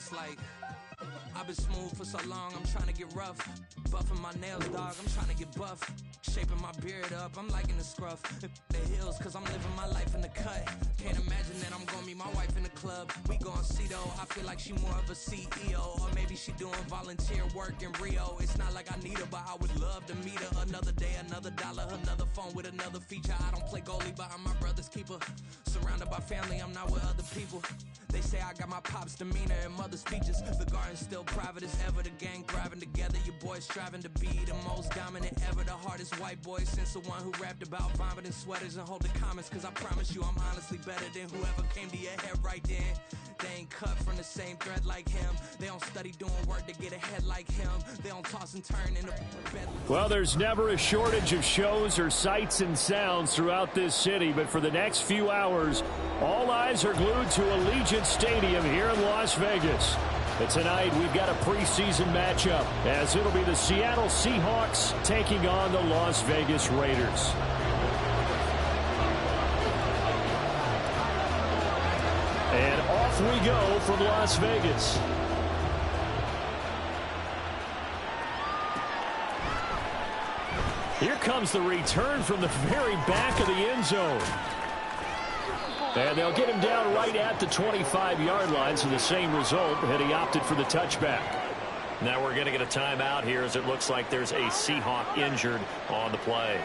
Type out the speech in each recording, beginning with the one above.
it's like I've been smooth for so long, I'm trying to get rough. Buffing my nails, dog, I'm trying to get buff. Shaping my beard up, I'm liking the scruff. The hills, cause I'm living my life in the cut. Can't imagine that I'm gonna meet my wife in the club. We gon' see though, I feel like she more of a CEO. Or maybe she doing volunteer work in Rio. It's not like I need her, but I would love to meet her. Another day, another dollar, another phone with another feature. I don't play goalie, but I'm my brother's keeper. Surrounded by family, I'm not with other people. They say I got my pop's demeanor and mother's speeches. The garden's still private as ever. The gang thriving together. Your boys striving to be the most dominant ever. The hardest white boy since the one who rapped about vomiting sweaters and hold the comments. Cause I promise you I'm honestly better than whoever came to your head right then. They ain't cut from the same thread like him. They don't study doing work to get ahead like him. They don't toss and turn in the bed. Well, there's never a shortage of shows or sights and sounds throughout this city. But for the next few hours, all eyes are glued to Allegiant Stadium here in Las Vegas. But tonight, we've got a preseason matchup, as it'll be the Seattle Seahawks taking on the Las Vegas Raiders. And off we go from Las Vegas. Here comes the return from the very back of the end zone. And they'll get him down right at the 25-yard line, so the same result, had he opted for the touchback. Now we're going to get a timeout here, as it looks like there's a Seahawk injured on the play.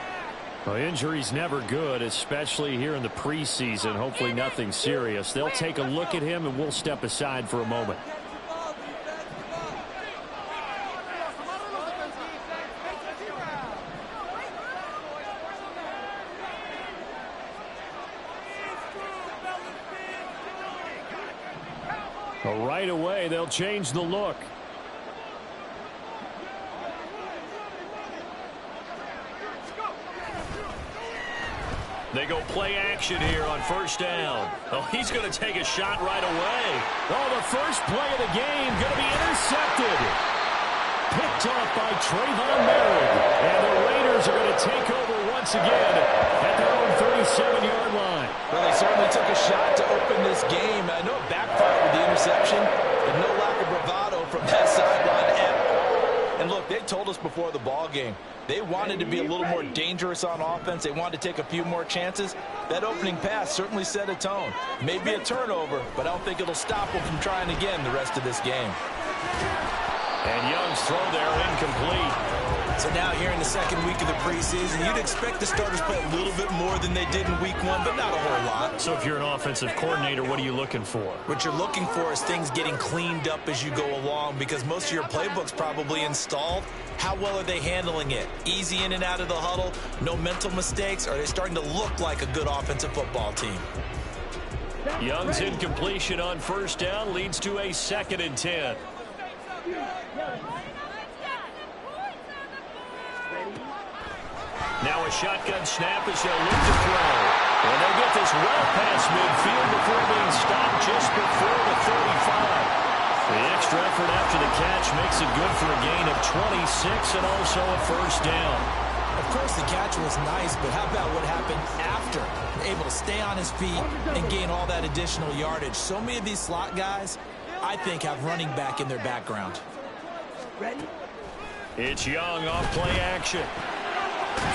Well, injury's never good, especially here in the preseason. Hopefully nothing serious. They'll take a look at him, and we'll step aside for a moment. Well, right away, they'll change the look. They go play action here on first down. Oh, he's going to take a shot right away. Oh, the first play of the game going to be intercepted. Picked off by Trayvon Merritt. And the Raiders are going to take over once again at their own 37-yard line. Well, they certainly took a shot to open this game. I know it backfired with the interception, but no lack of bravado from that sideline at all. And look, they told us before the ball game, they wanted to be a little more dangerous on offense. They wanted to take a few more chances. That opening pass certainly set a tone. Maybe a turnover, but I don't think it'll stop them from trying again the rest of this game. And Young's throw there incomplete. So now here in the second week of the preseason, you'd expect the starters play a little bit more than they did in week one, but not a whole lot. So if you're an offensive coordinator, what are you looking for? What you're looking for is things getting cleaned up as you go along, because most of your playbook's probably installed. How well are they handling it? Easy in and out of the huddle, no mental mistakes? Are they starting to look like a good offensive football team? Young's incompletion on first down leads to a 2nd and 10. Now a shotgun snap as they'll look to throw. And they'll get this well past midfield before being stopped just before the 35. The extra effort after the catch makes it good for a gain of 26 and also a first down. Of course, the catch was nice, but how about what happened after? Able to stay on his feet and gain all that additional yardage. So many of these slot guys, I think, have running back in their background. It's Young off play action.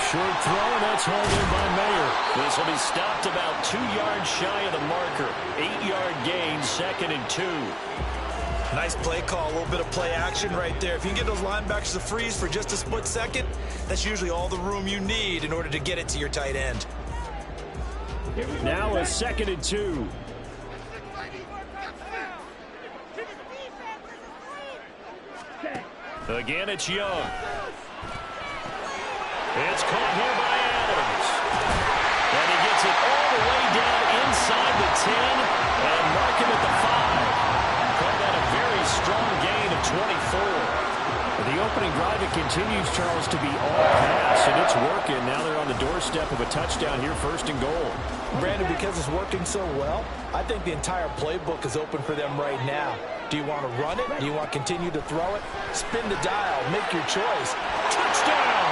Short throw, and that's hauled in by Mayer. This will be stopped about 2 yards shy of the marker. 8-yard gain, 2nd and 2. Nice play call, a little bit of play action right there. If you can get those linebackers to freeze for just a split second, that's usually all the room you need in order to get it to your tight end. Now a 2nd and 2. Again, it's Young. It's caught here by Adams. And he gets it all the way down inside the 10 and mark him at the 5. Call that a very strong gain of 24. The opening drive, it continues, Charles, to be all pass, and it's working. Now they're on the doorstep of a touchdown here, 1st and goal. Brandon, because it's working so well, I think the entire playbook is open for them right now. Do you want to run it? Do you want to continue to throw it? Spin the dial. Make your choice. Touchdown!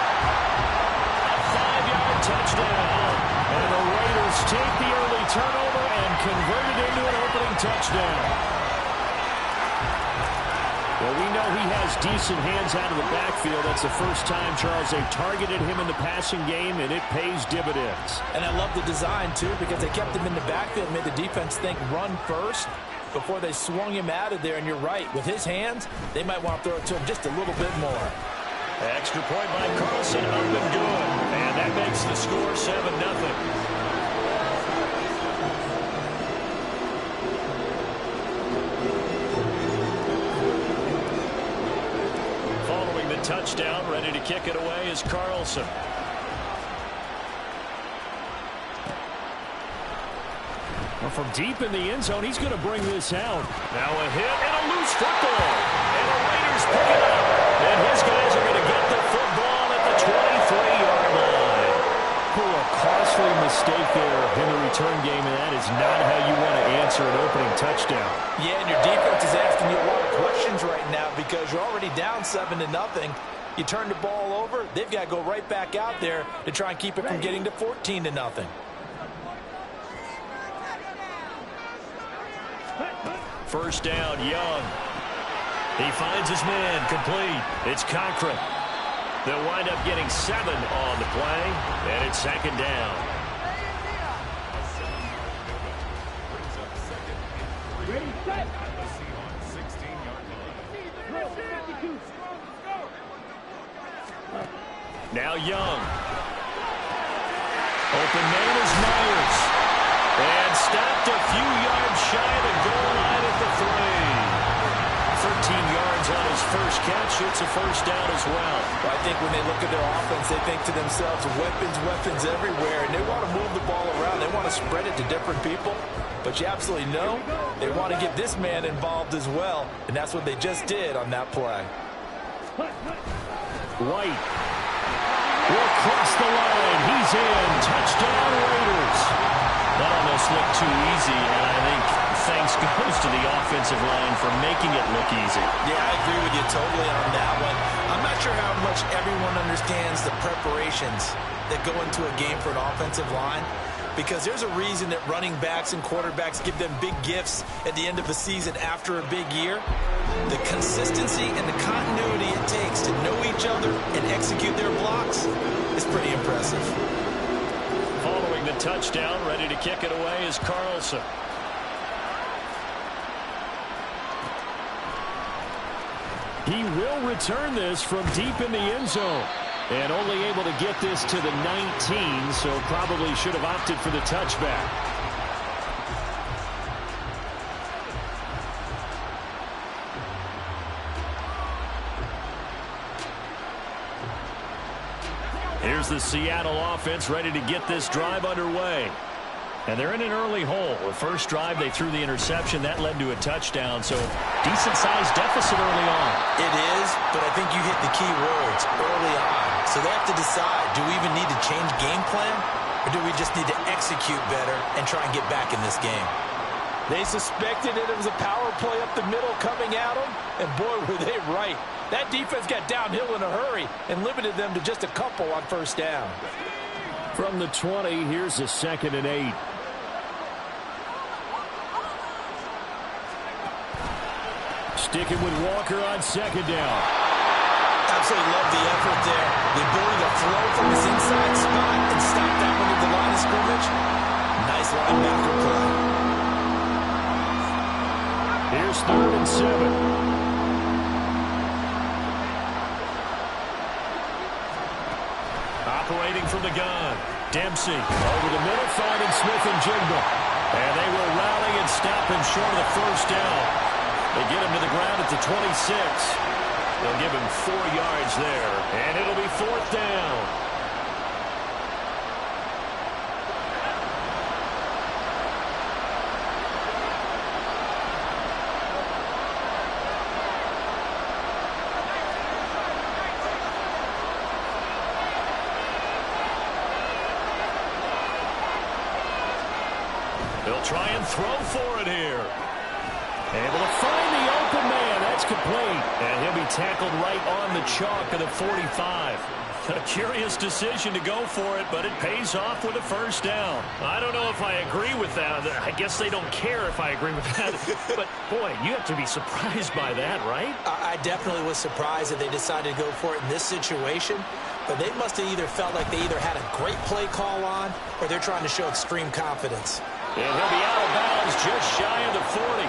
A 5-yard touchdown. And the Raiders take the early turnover and convert it into an opening touchdown. Well, we know he has decent hands out of the backfield. That's the first time, Charles, they've targeted him in the passing game, and it pays dividends. And I love the design, too, because they kept him in the backfield, made the defense think run first before they swung him out of there. And you're right, with his hands, they might want to throw it to him just a little bit more. Extra point by Carlson, up and good. And that makes the score 7-0. Touchdown, ready to kick it away is Carlson. Well, from deep in the end zone, he's going to bring this out. Now a hit and a loose football. And the Raiders pick it up. And his guys are going to get the football at the 23-yard line. Oh, a costly mistake there in the return game, and that is not how you want to answer an opening touchdown. Yeah, and your defense is asking you a lot of questions right now because you're already down 7-0. You turn the ball over, they've got to go right back out there to try and keep it from getting to 14-0. First down, Young. He finds his man, complete. It's Cochran. They'll wind up getting 7 on the play, and it's second down. Ready, set. Now Young. Open man is Myers. And stopped a few yards shy of the goal line at the 3. 13 yards on his first catch. It's a first down as well. I think when they look at their offense, they think to themselves, weapons everywhere. And they want to move the ball around. They want to spread it to different people. But you absolutely know they want to get this man involved as well. And that's what they just did on that play. White will cross the line. He's in. Touchdown, Raiders. That almost looked too easy, and I think thanks goes to the offensive line for making it look easy. Yeah, I agree with you totally on that one. I'm not sure how much everyone understands the preparations that go into a game for an offensive line, because there's a reason that running backs and quarterbacks give them big gifts at the end of the season after a big year. The consistency and the continuity it takes to know each other and execute their blocks is pretty impressive. Following the touchdown, ready to kick it away is Carlson. He will return this from deep in the end zone. And only able to get this to the 19, so probably should have opted for the touchback. Here's the Seattle offense ready to get this drive underway. And they're in an early hole. The first drive, they threw the interception. That led to a touchdown, so decent-sized deficit early on. It is, but I think you hit the key words, early on. So they have to decide, do we even need to change game plan, or do we just need to execute better and try and get back in this game? They suspected it was a power play up the middle coming at them, and boy, were they right. That defense got downhill in a hurry and limited them to just a couple on first down. From the 20, here's a 2nd and 8. Sticking with Walker on second down. Absolutely love the effort there. The ability to throw from his inside spot and stop that one at the line of scrimmage. Nice linebacker play. Here's 3rd and 7. Operating from the gun. Dempsey over the middle, finding Smith and Jigba. And they will rally and stop him short of the first down. They get him to the ground at the 26. They'll give him 4 yards there, and it'll be 4th down. They'll try and throw for it here. Able to find the open man. That's complete. And he'll be tackled right on the chalk of the 45. A curious decision to go for it, but it pays off with a first down. I don't know if I agree with that. I guess they don't care if I agree with that. But, boy, you have to be surprised by that, right? I definitely was surprised that they decided to go for it in this situation. But they must have either felt like they either had a great play call on or they're trying to show extreme confidence. And he'll be out of bounds just shy of the 40.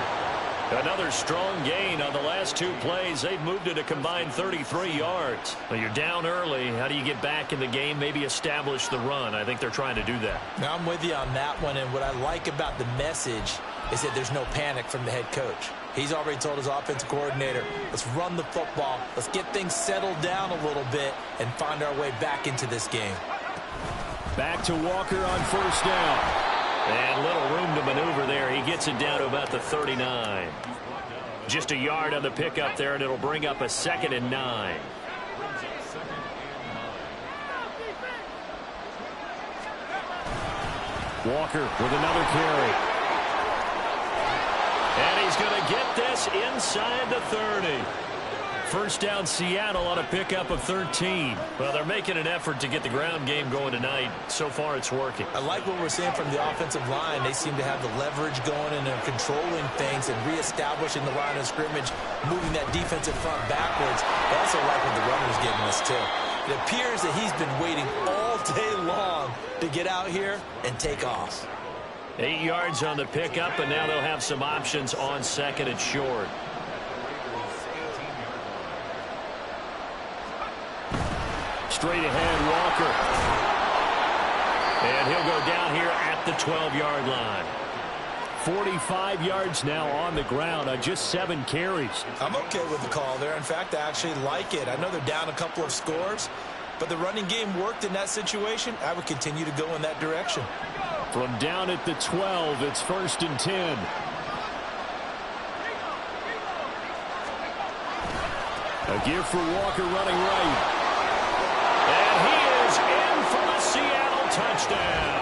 Another strong gain on the last two plays. They've moved it a combined 33 yards. Well, you're down early. How do you get back in the game, maybe establish the run? I think they're trying to do that. Now, I'm with you on that one, and what I like about the message is that there's no panic from the head coach. He's already told his offensive coordinator, let's run the football, let's get things settled down a little bit and find our way back into this game. Back to Walker on first down. And little room to maneuver there. He gets it down to about the 39. Just a yard on the pickup there, and it'll bring up a 2nd and 9. Walker with another carry. And he's going to get this inside the 30. First down Seattle on a pickup of 13. Well, they're making an effort to get the ground game going tonight. So far, it's working. I like what we're seeing from the offensive line. They seem to have the leverage going and they're controlling things and reestablishing the line of scrimmage, moving that defensive front backwards. I also like what the runner's giving us, too. It appears that he's been waiting all day long to get out here and take off. 8 yards on the pickup, and now they'll have some options on 2nd and short. Straight ahead, Walker. And he'll go down here at the 12-yard line. 45 yards now on the ground on just 7 carries. I'm okay with the call there. In fact, I actually like it. I know they're down a couple of scores, but the running game worked in that situation. I would continue to go in that direction. From down at the 12, it's 1st and 10. A give for Walker running right. And he is in for the Seattle touchdown.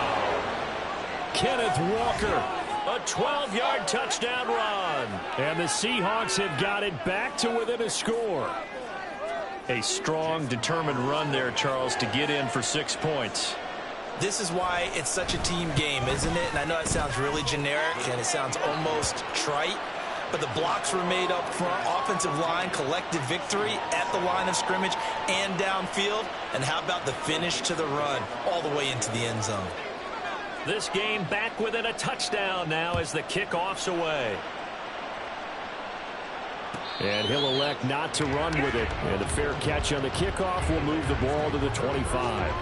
Kenneth Walker, a 12-yard touchdown run. And the Seahawks have got it back to within a score. A strong, determined run there, Charles, to get in for 6 points. This is why it's such a team game, isn't it? And I know it sounds really generic and it sounds almost trite, but the blocks were made up front, offensive line, collective victory at the line of scrimmage and downfield. And how about the finish to the run all the way into the end zone? This game back within a touchdown now as the kickoff's away. And he'll elect not to run with it. And a fair catch on the kickoff will move the ball to the 25.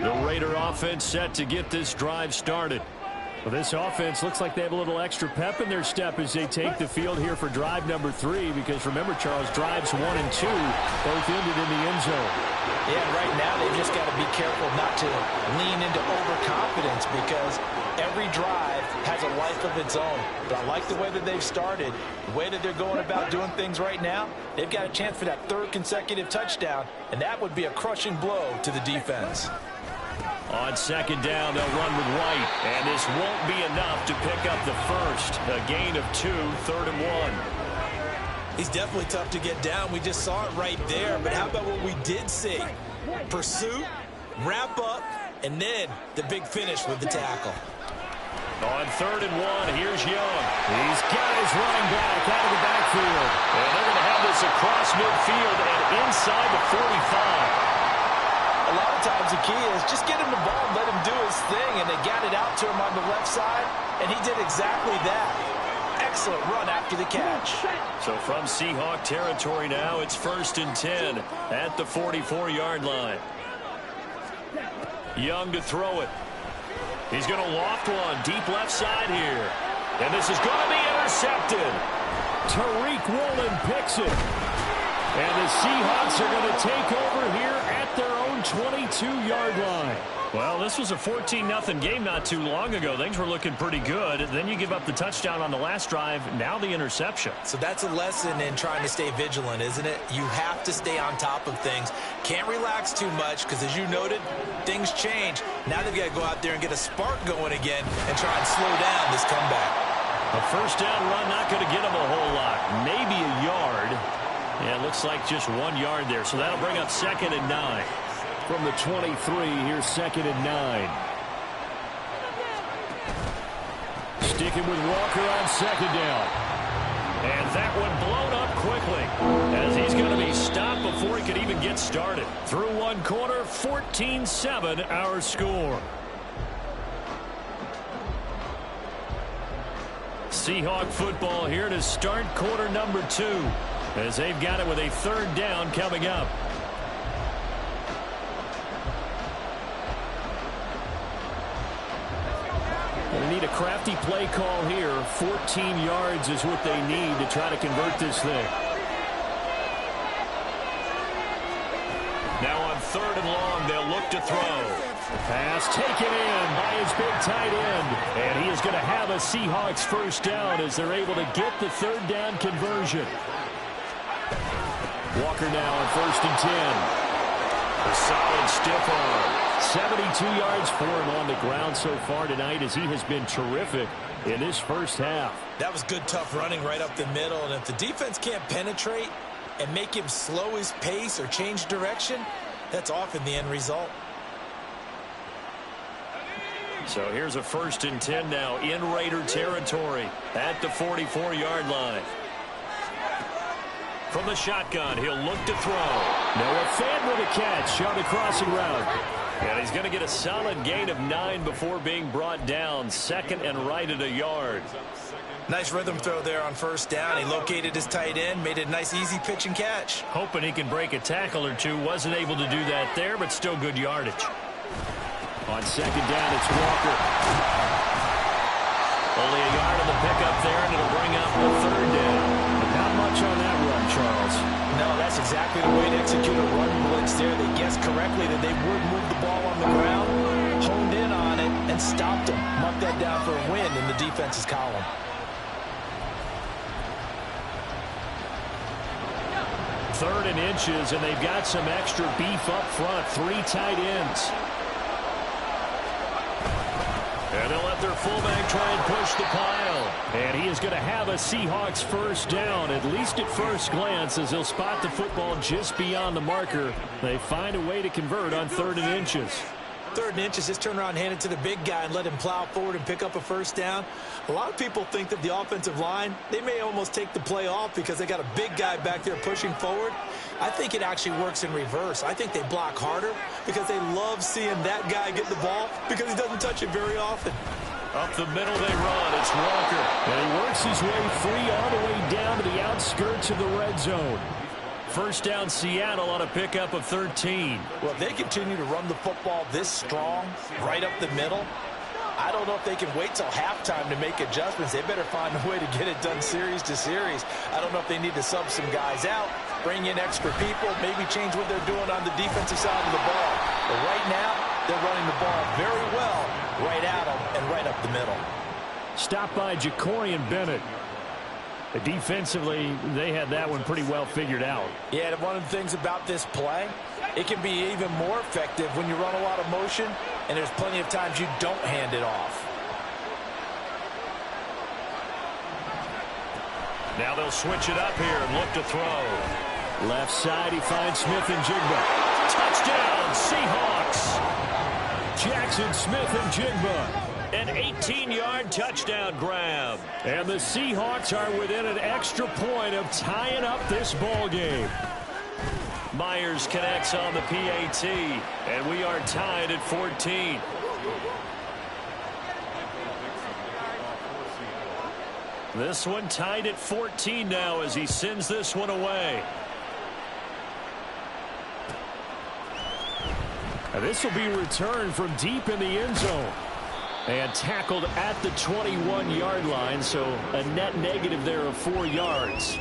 The Raider offense set to get this drive started. Well, this offense looks like they have a little extra pep in their step as they take the field here for drive number 3, because remember, Charles, drives 1 and 2 both ended in the end zone. Yeah, right now they've just got to be careful not to lean into overconfidence, because every drive has a life of its own. But I like the way that they've started, the way that they're going about doing things right now. They've got a chance for that 3rd consecutive touchdown, and that would be a crushing blow to the defense. On 2nd down, they'll run with White, and this won't be enough to pick up the first. A gain of 2, 3rd and 1. He's definitely tough to get down. We just saw it right there, but how about what we did see? Pursuit, wrap up, and then the big finish with the tackle. On 3rd and 1, here's Young. He's got his running back out of the backfield. And they're going to have this across midfield and inside the 45. A lot of times the key is just get him the ball and let him do his thing, and they got it out to him on the left side, and he did exactly that. Excellent run after the catch. So from Seahawk territory now, it's 1st and 10 at the 44-yard line. Young to throw it. He's going to loft one deep left side here. And this is going to be intercepted. Tariq Woolen picks it. And the Seahawks are going to take over here at their own 22-yard line. Well, this was a 14-0 game not too long ago. Things were looking pretty good. Then you give up the touchdown on the last drive. Now the interception. So that's a lesson in trying to stay vigilant, isn't it? You have to stay on top of things. Can't relax too much because, as you noted, things change. Now they've got to go out there and get a spark going again and try and slow down this comeback. A first down run, not going to get them a whole lot. Maybe a yard. Yeah, it looks like just 1 yard there. So that'll bring up 2nd and 9. From the 23, here's 2nd and 9. Sticking with Walker on 2nd down. And that one blown up quickly as he's going to be stopped before he could even get started. Through one quarter, 14-7 our score. Seahawk football here to start quarter number 2 as they've got it with a 3rd down coming up. They need a crafty play call here. 14 yards is what they need to try to convert this thing. Now on 3rd and long, they'll look to throw. Pass taken in by his big tight end. And he is going to have a Seahawks first down as they're able to get the 3rd down conversion. Walker now on 1st and 10. A solid stiff arm. 72 yards for him on the ground so far tonight as he has been terrific in this first half. That was good, tough running right up the middle. And if the defense can't penetrate and make him slow his pace or change direction, that's often the end result. So here's a 1st and 10 now in Raider territory at the 44-yard line. From the shotgun, he'll look to throw. Noah Fant with a catch on the crossing route. And he's going to get a solid gain of 9 before being brought down. 2nd and right at a yard. Nice rhythm throw there on 1st down. He located his tight end, made it a nice easy pitch and catch. Hoping he can break a tackle or two. Wasn't able to do that there, but still good yardage. On 2nd down, it's Walker. Only a yard on the pickup there, and it'll bring up the 3rd down. But not much on that run, Charles. No, that's exactly the way to execute a run blitz there. They guessed correctly that they would move the ball on the ground, honed in on it, and stopped them. Marked that down for a win in the defense's column. Third and inches, and they've got some extra beef up front. 3 tight ends. And they'll let their fullback try and push the pile. And he is going to have a Seahawks first down, at least at first glance, as he'll spot the football just beyond the marker. They find a way to convert on 3rd and inches. 3rd and inches, just turn around, hand it to the big guy, and let him plow forward and pick up a first down. A lot of people think that the offensive line, they may almost take the play off because they got a big guy back there pushing forward. I think it actually works in reverse. I think they block harder because they love seeing that guy get the ball because he doesn't touch it very often. Up the middle they run. It's Walker. And he works his way free all the way down to the outskirts of the red zone. First down Seattle on a pickup of 13. Well, if they continue to run the football this strong, right up the middle, I don't know if they can wait till halftime to make adjustments. They better find a way to get it done series to series. I don't know if they need to sub some guys out, bring in extra people, maybe change what they're doing on the defensive side of the ball. But right now, they're running the ball very well right at them and right up the middle. Stopped by Jacorian Bennett. Defensively, they had that one pretty well figured out. Yeah, and one of the things about this play, it can be even more effective when you run a lot of motion, and there's plenty of times you don't hand it off. Now they'll switch it up here and look to throw. Left side, he finds Smith and Jigba. Touchdown, Seahawks! Jackson Smith and Jigba. An 18-yard touchdown grab. And the Seahawks are within an extra point of tying up this ball game. Myers connects on the PAT, and we are tied at 14. This one tied at 14 now as he sends this one away. And this will be returned from deep in the end zone. And tackled at the 21-yard line, so a net negative there of 4 yards.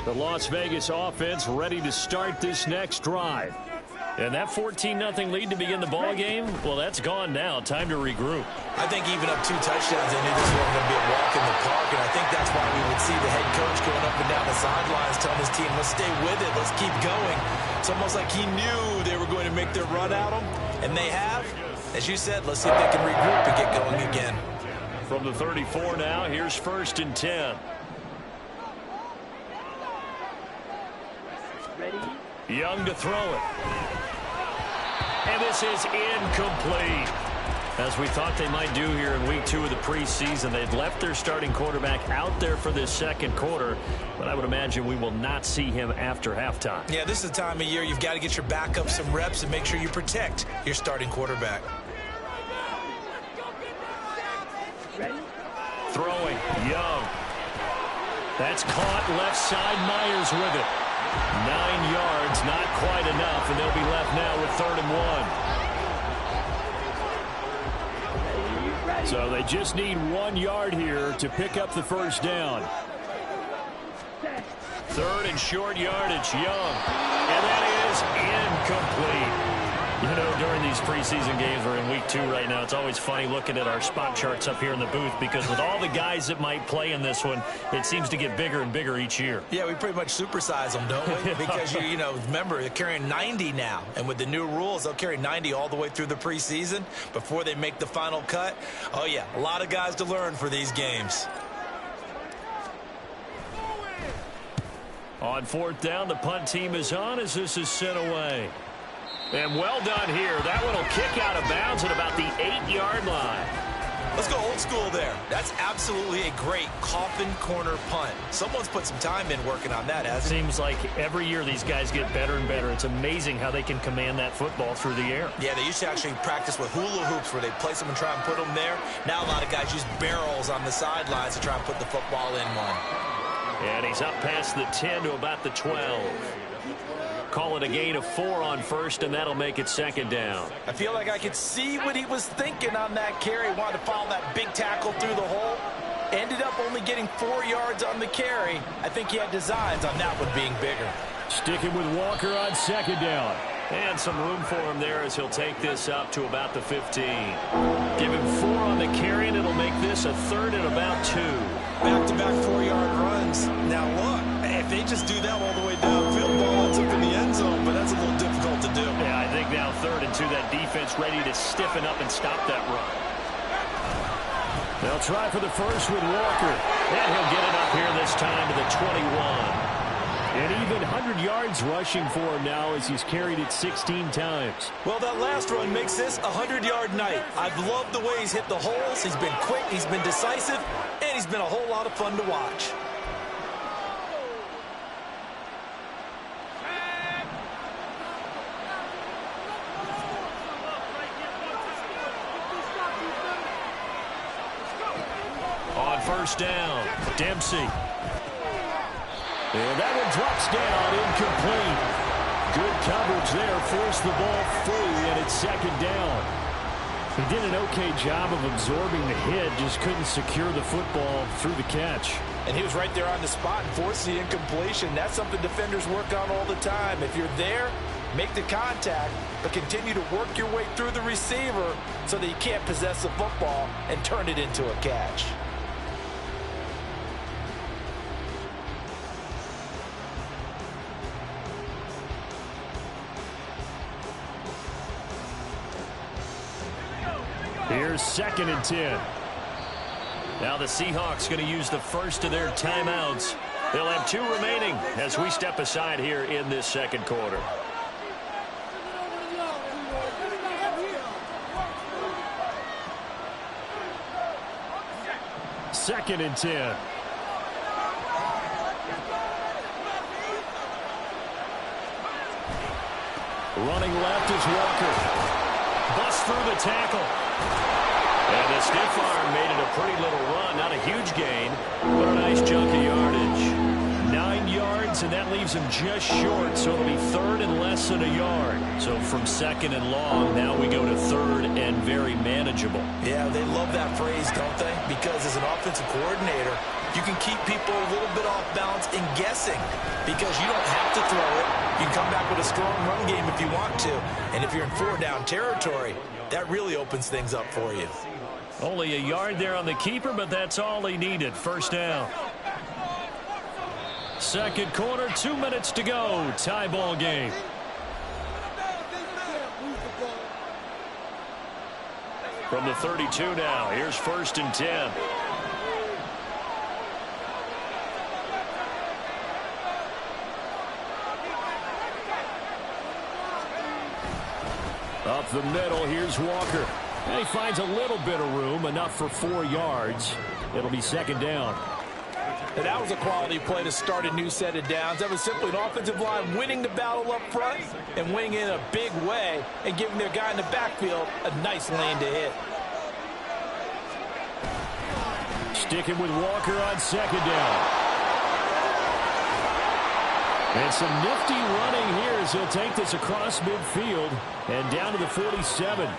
The Las Vegas offense ready to start this next drive. And that 14-0 lead to begin the ball game, well, that's gone now. Time to regroup. I think even up 2 touchdowns, they knew this wasn't going to be a walk in the park, and I think that's why we would see the head coach going up and down the sidelines telling his team, let's stay with it, let's keep going. It's almost like he knew they were going to make their run at him, and they have. As you said, let's see if they can regroup and get going again. From the 34 now, here's 1st and 10. Ready? Young to throw it. And this is incomplete. As we thought they might do here in week 2 of the preseason, they've left their starting quarterback out there for this second quarter, but I would imagine we will not see him after halftime. Yeah, this is the time of year you've got to get your backup some reps and make sure you protect your starting quarterback. Ready? Throwing, Young. That's caught left side, Myers with it. 9 yards, not quite enough, and they'll be left now with 3rd and 1. So they just need 1 yard here to pick up the first down. 3rd and short yardage, Young. And that is incomplete. You know, during these preseason games, we're in week 2 right now, it's always funny looking at our spot charts up here in the booth because with all the guys that might play in this one, it seems to get bigger and bigger each year. Yeah, we pretty much supersize them, don't we? Because, you know, remember, they're carrying 90 now. And with the new rules, they'll carry 90 all the way through the preseason before they make the final cut. Oh, yeah, a lot of guys to learn for these games. On 4th down, the punt team is on as this is sent away. And well done here. That one will kick out of bounds at about the 8-yard line. Let's go old school there. That's absolutely a great coffin corner punt. Someone's put some time in working on that, hasn't it? Seems like every year these guys get better and better. It's amazing how they can command that football through the air. Yeah, they used to actually practice with hula hoops where they place them and try and put them there. Now a lot of guys use barrels on the sidelines to try and put the football in one. And he's up past the 10 to about the 12. Call it a gain of 4 on 1st, and that'll make it 2nd down. I feel like I could see what he was thinking on that carry. Wanted to follow that big tackle through the hole. Ended up only getting 4 yards on the carry. I think he had designs on that one being bigger. Sticking with Walker on 2nd down. And some room for him there as he'll take this up to about the 15. Give him 4 on the carry, and it'll make this a 3rd and about 2. Back-to-back 4-yard runs. Now look, if they just do that all the way downfield, ball ends up in the end zone, but that's a little difficult to do. Yeah, I think now 3rd and 2, that defense ready to stiffen up and stop that run. They'll try for the first with Walker. And he'll get it up here this time to the 21. And even 100 yards rushing for him now as he's carried it 16 times. Well, that last run makes this a 100-yard night. I've loved the way he's hit the holes. He's been quick, he's been decisive, and he's been a whole lot of fun to watch. On 1st down, Dempsey. And that one drops down, incomplete. Good coverage there, forced the ball free, and it's 2nd down. He did an okay job of absorbing the hit, just couldn't secure the football through the catch. And he was right there on the spot and forced the incompletion. That's something defenders work on all the time. If you're there, make the contact, but continue to work your way through the receiver so that you can't possess the football and turn it into a catch. Here's 2nd and 10. Now the Seahawks going to use the first of their timeouts. They'll have 2 remaining as we step aside here in this second quarter. Second and 10. Running left is Walker. Bust through the tackle. And the stiff arm made it a pretty little run. Not a huge gain, but a nice chunk of yardage. 9 yards, and that leaves him just short, so it'll be 3rd and less than a yard. So from 2nd and long, now we go to 3rd and very manageable. Yeah, they love that phrase, don't they? Because as an offensive coordinator, you can keep people a little bit off balance and guessing because you don't have to throw it. You can come back with a strong run game if you want to. And if you're in 4-down territory, that really opens things up for you. Only a yard there on the keeper, but that's all he needed. First down. Second quarter, 2 minutes to go. Tie ball game. From the 32 now, here's 1st and 10. Up the middle, here's Walker. And he finds a little bit of room, enough for 4 yards. It'll be 2nd down. And that was a quality play to start a new set of downs. That was simply an offensive line winning the battle up front and winning in a big way and giving their guy in the backfield a nice lane to hit. Sticking with Walker on 2nd down. And some nifty running here as he'll take this across midfield and down to the 47.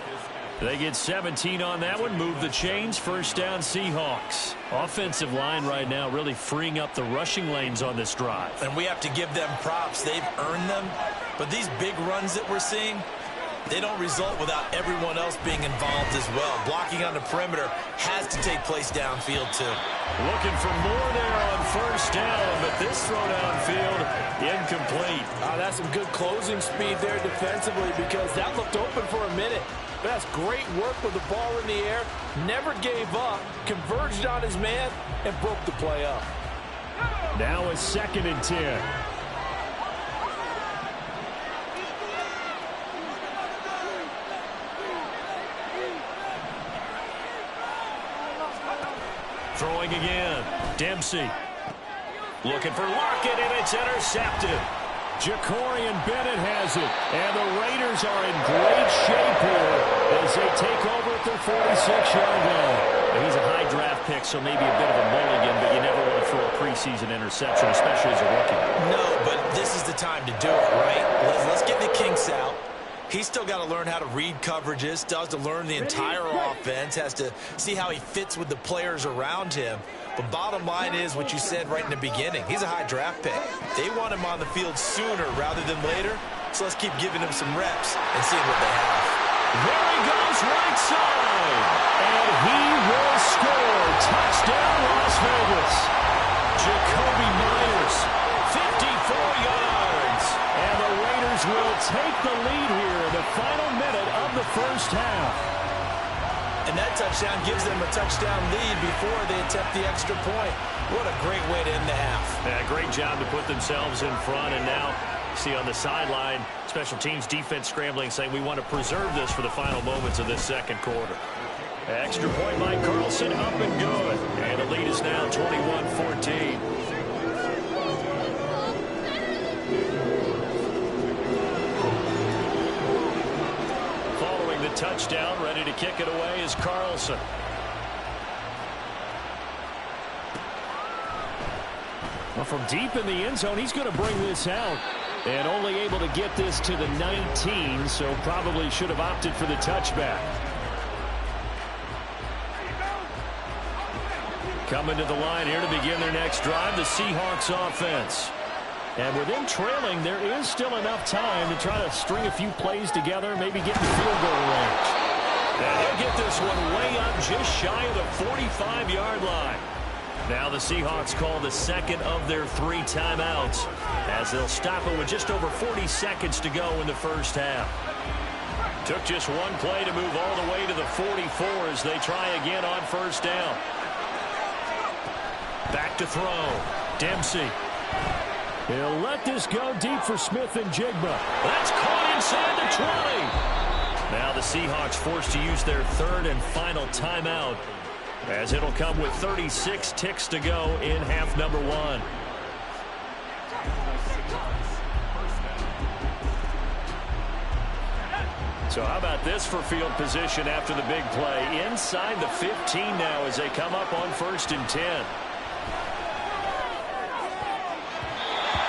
They get 17 on that one, move the chains, 1st down Seahawks. Offensive line right now really freeing up the rushing lanes on this drive. And we have to give them props. They've earned them. But these big runs that we're seeing, they don't result without everyone else being involved as well. Blocking on the perimeter has to take place downfield too. Looking for more there on 1st down, but this throw downfield incomplete. That's some good closing speed there defensively because that looked open for a minute. But that's great work with the ball in the air. Never gave up, converged on his man, and broke the play up. Now a 2nd and 10. Throwing again. Dempsey. Looking for Lockett, and it's intercepted. Jacorian Bennett has it. And the Raiders are in great shape here as they take over at their 46-yard line. He's a high draft pick, so maybe a bit of a mulligan, but you never want to throw a preseason interception, especially as a rookie. No, but this is the time to do it, right? Let's get the kinks out. He's still got to learn how to read coverages, still has to learn the entire offense, has to see how he fits with the players around him. But bottom line is what you said right in the beginning. He's a high draft pick. They want him on the field sooner rather than later, so let's keep giving him some reps and seeing what they have. There he goes, right side. And he will score. Touchdown, Las Vegas. Jacoby Myers, 54 yards. And the Raiders will take the lead here in the final minute of the 1st half. And that touchdown gives them a touchdown lead before they attempt the extra point. What a great way to end the half. Yeah, great job to put themselves in front. And now, see on the sideline, special teams defense scrambling, saying we want to preserve this for the final moments of this 2nd quarter. Extra point by Carlson, up and good. And the lead is now 21-14. Touchdown, ready to kick it away is Carlson. Well, from deep in the end zone, he's going to bring this out. And only able to get this to the 19, so probably should have opted for the touchback. Coming to the line here to begin their next drive, the Seahawks offense. And with them trailing, there is still enough time to try to string a few plays together, maybe get in the field goal range. And he'll get this one way up just shy of the 45-yard line. Now the Seahawks call the 2nd of their 3 timeouts as they'll stop it with just over 40 seconds to go in the 1st half. Took just one play to move all the way to the 44 as they try again on 1st down. Back to throw. Dempsey. He'll let this go deep for Smith and Jigba. That's caught inside the 20. Now the Seahawks forced to use their 3rd and final timeout as it'll come with 36 ticks to go in half number 1. So how about this for field position after the big play? Inside the 15 now as they come up on 1st and 10.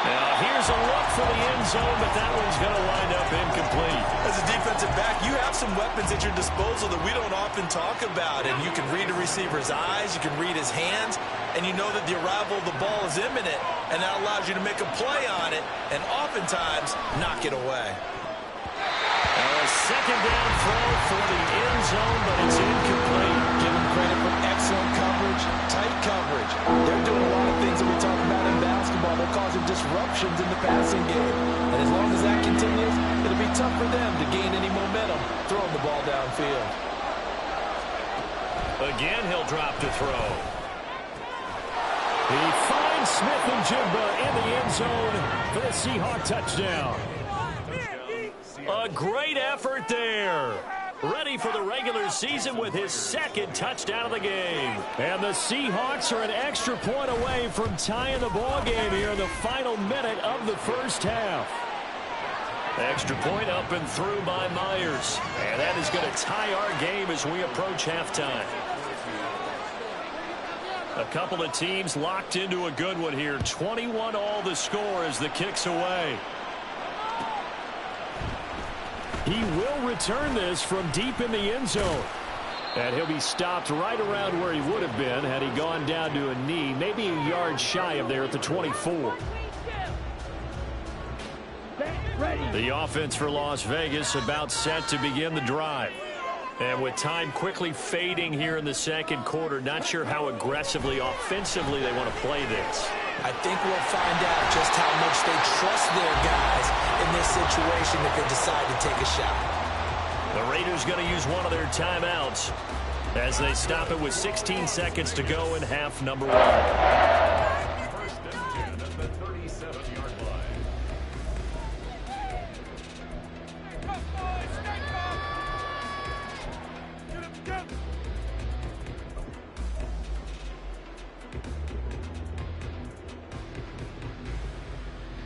Now here's a look for the end zone, but that one's going to wind up incomplete. As a defensive back, you have some weapons at your disposal that we don't often talk about. And you can read a receiver's eyes, you can read his hands, and you know that the arrival of the ball is imminent, and that allows you to make a play on it and oftentimes knock it away. A second down throw for the end zone, but it's incomplete. Give them credit for excellent coverage, tight coverage. They're doing a lot of things that we talk about in basketball. They're causing disruptions in the passing game. And as long as that continues, it'll be tough for them to gain any momentum throwing the ball downfield. Again, he'll drop to throw. He finds Smith and Jigba in the end zone for the Seahawks touchdown. A great effort there. Ready for the regular season with his second touchdown of the game. And the Seahawks are an extra point away from tying the ball game here in the final minute of the first half. Extra point up and through by Myers. And that is going to tie our game as we approach halftime. A couple of teams locked into a good one here. 21-all the score as the kick's away. He will return this from deep in the end zone. And he'll be stopped right around where he would have been had he gone down to a knee, maybe a yard shy of there at the 24. The offense for Las Vegas about set to begin the drive. And with time quickly fading here in the second quarter, not sure how aggressively, offensively they want to play this. I think we'll find out just how much they trust their guys in this situation if they decide to take a shot. The Raiders going to use one of their timeouts as they stop it with 16 seconds to go in half number one. First and 10 at the 37-yard line.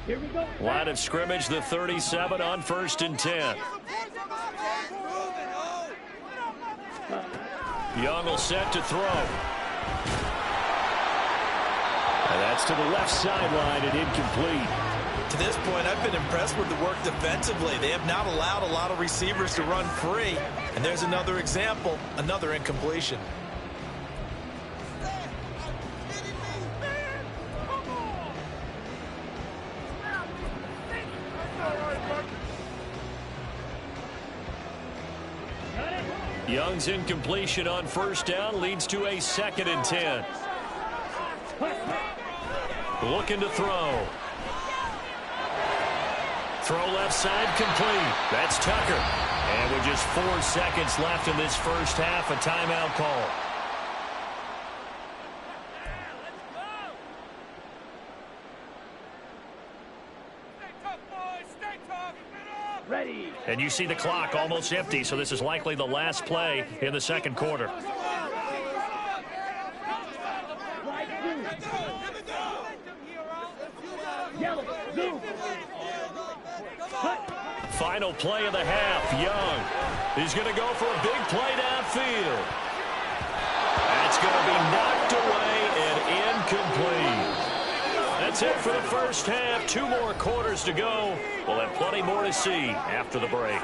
Here we go. Line of scrimmage, the 37 on 1st and 10. Young will set to throw. And that's to the left sideline and incomplete. To this point, I've been impressed with the work defensively. They have not allowed a lot of receivers to run free. And there's another example, another incompletion. Young's incompletion on 1st down leads to a 2nd and 10. Looking to throw. Throw left side complete. That's Tucker. And with just 4 seconds left in this first half, a timeout call. And you see the clock almost empty, so this is likely the last play in the second quarter. Final play of the half. Young is going to go for a big play downfield. That's going to be knocked away and incomplete. That's it for the first half. 2 more quarters to go. We'll have plenty more to see after the break.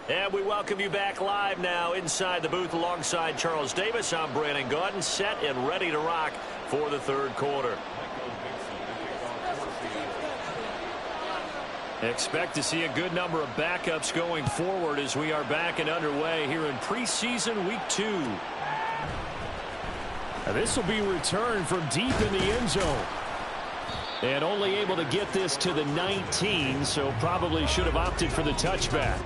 And we welcome you back live now inside the booth alongside Charles Davis. I'm Brandon Gaudin, set and ready to rock for the third quarter. Expect to see a good number of backups going forward as we are back and underway here in preseason week 2. Now this will be returned from deep in the end zone. And only able to get this to the 19, so probably should have opted for the touchback.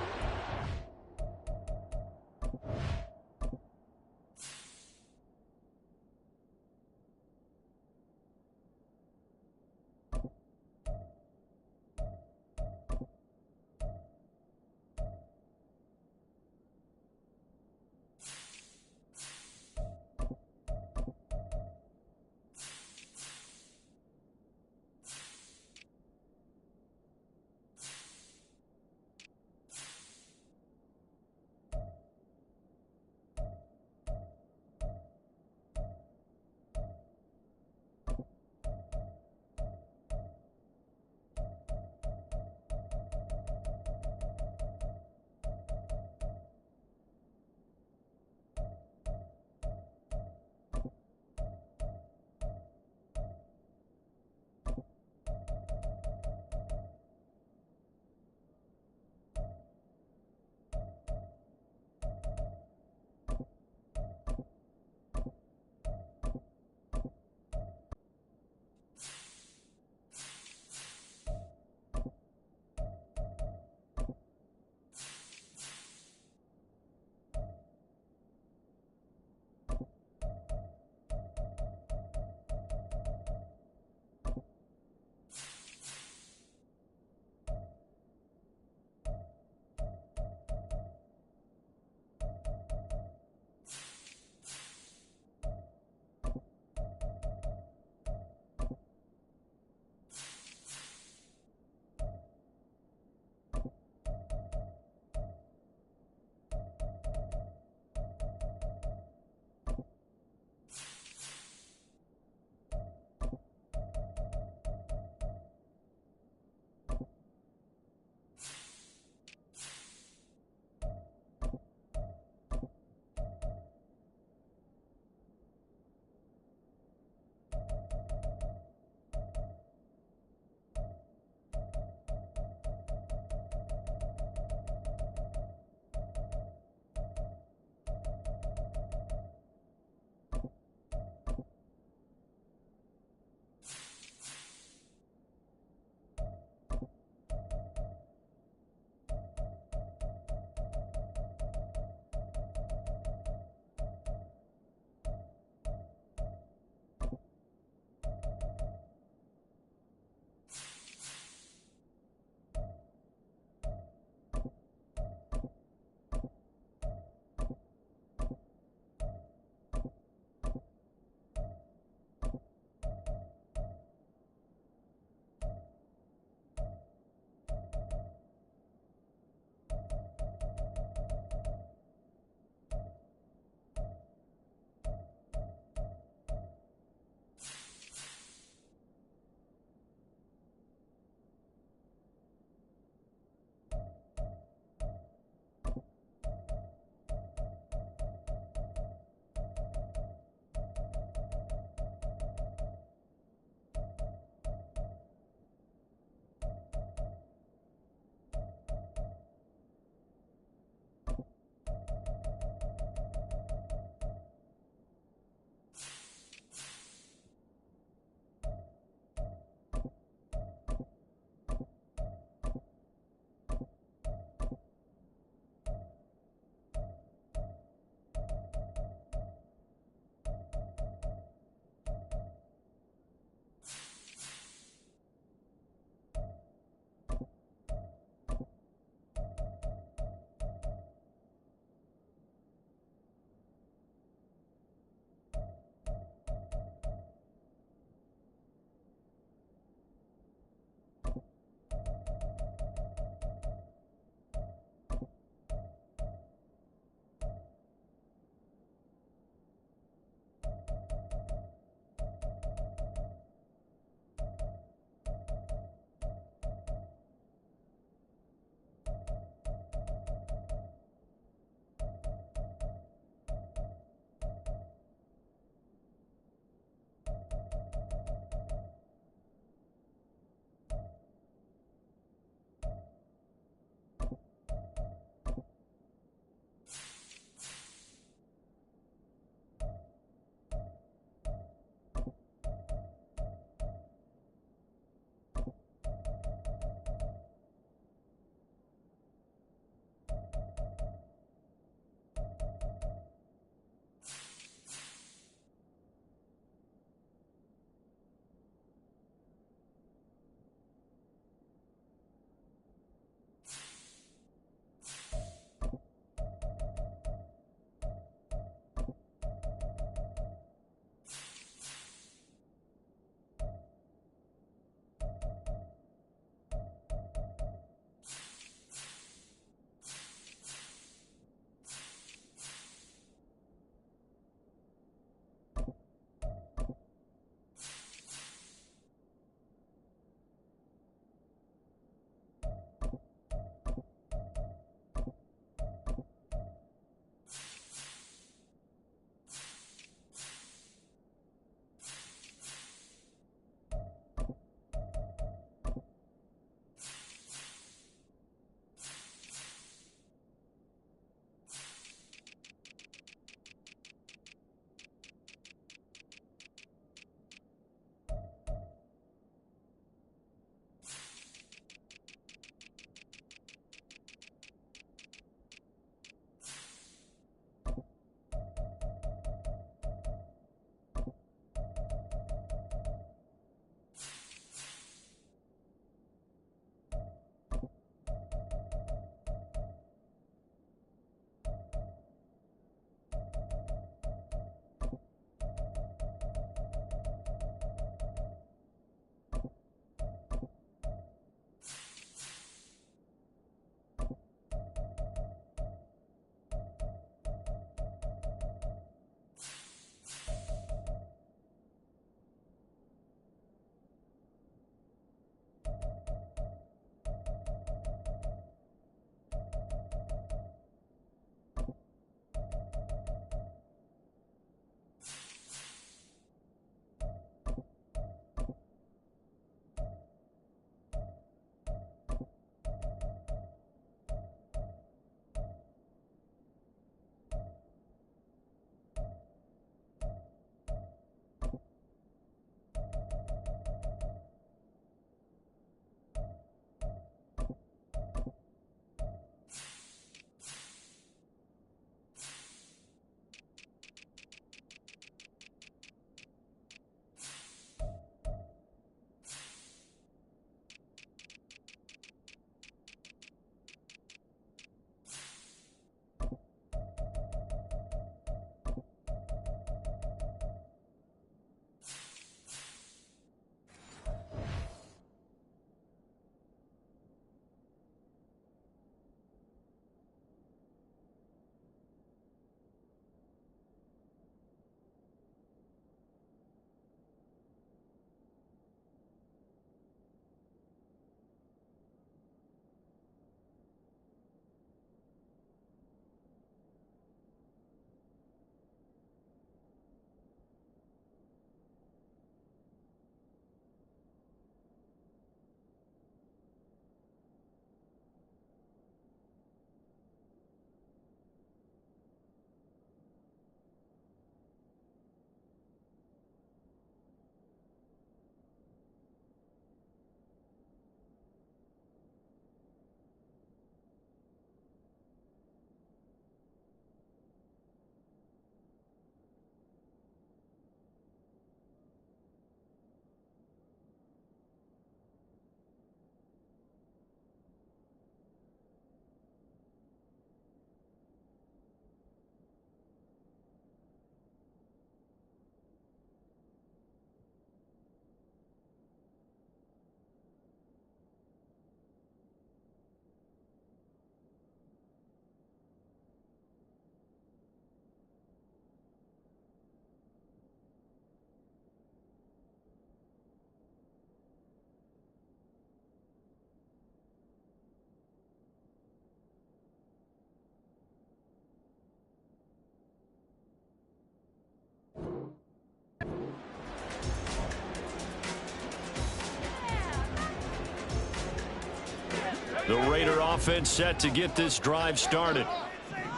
The Raider offense set to get this drive started.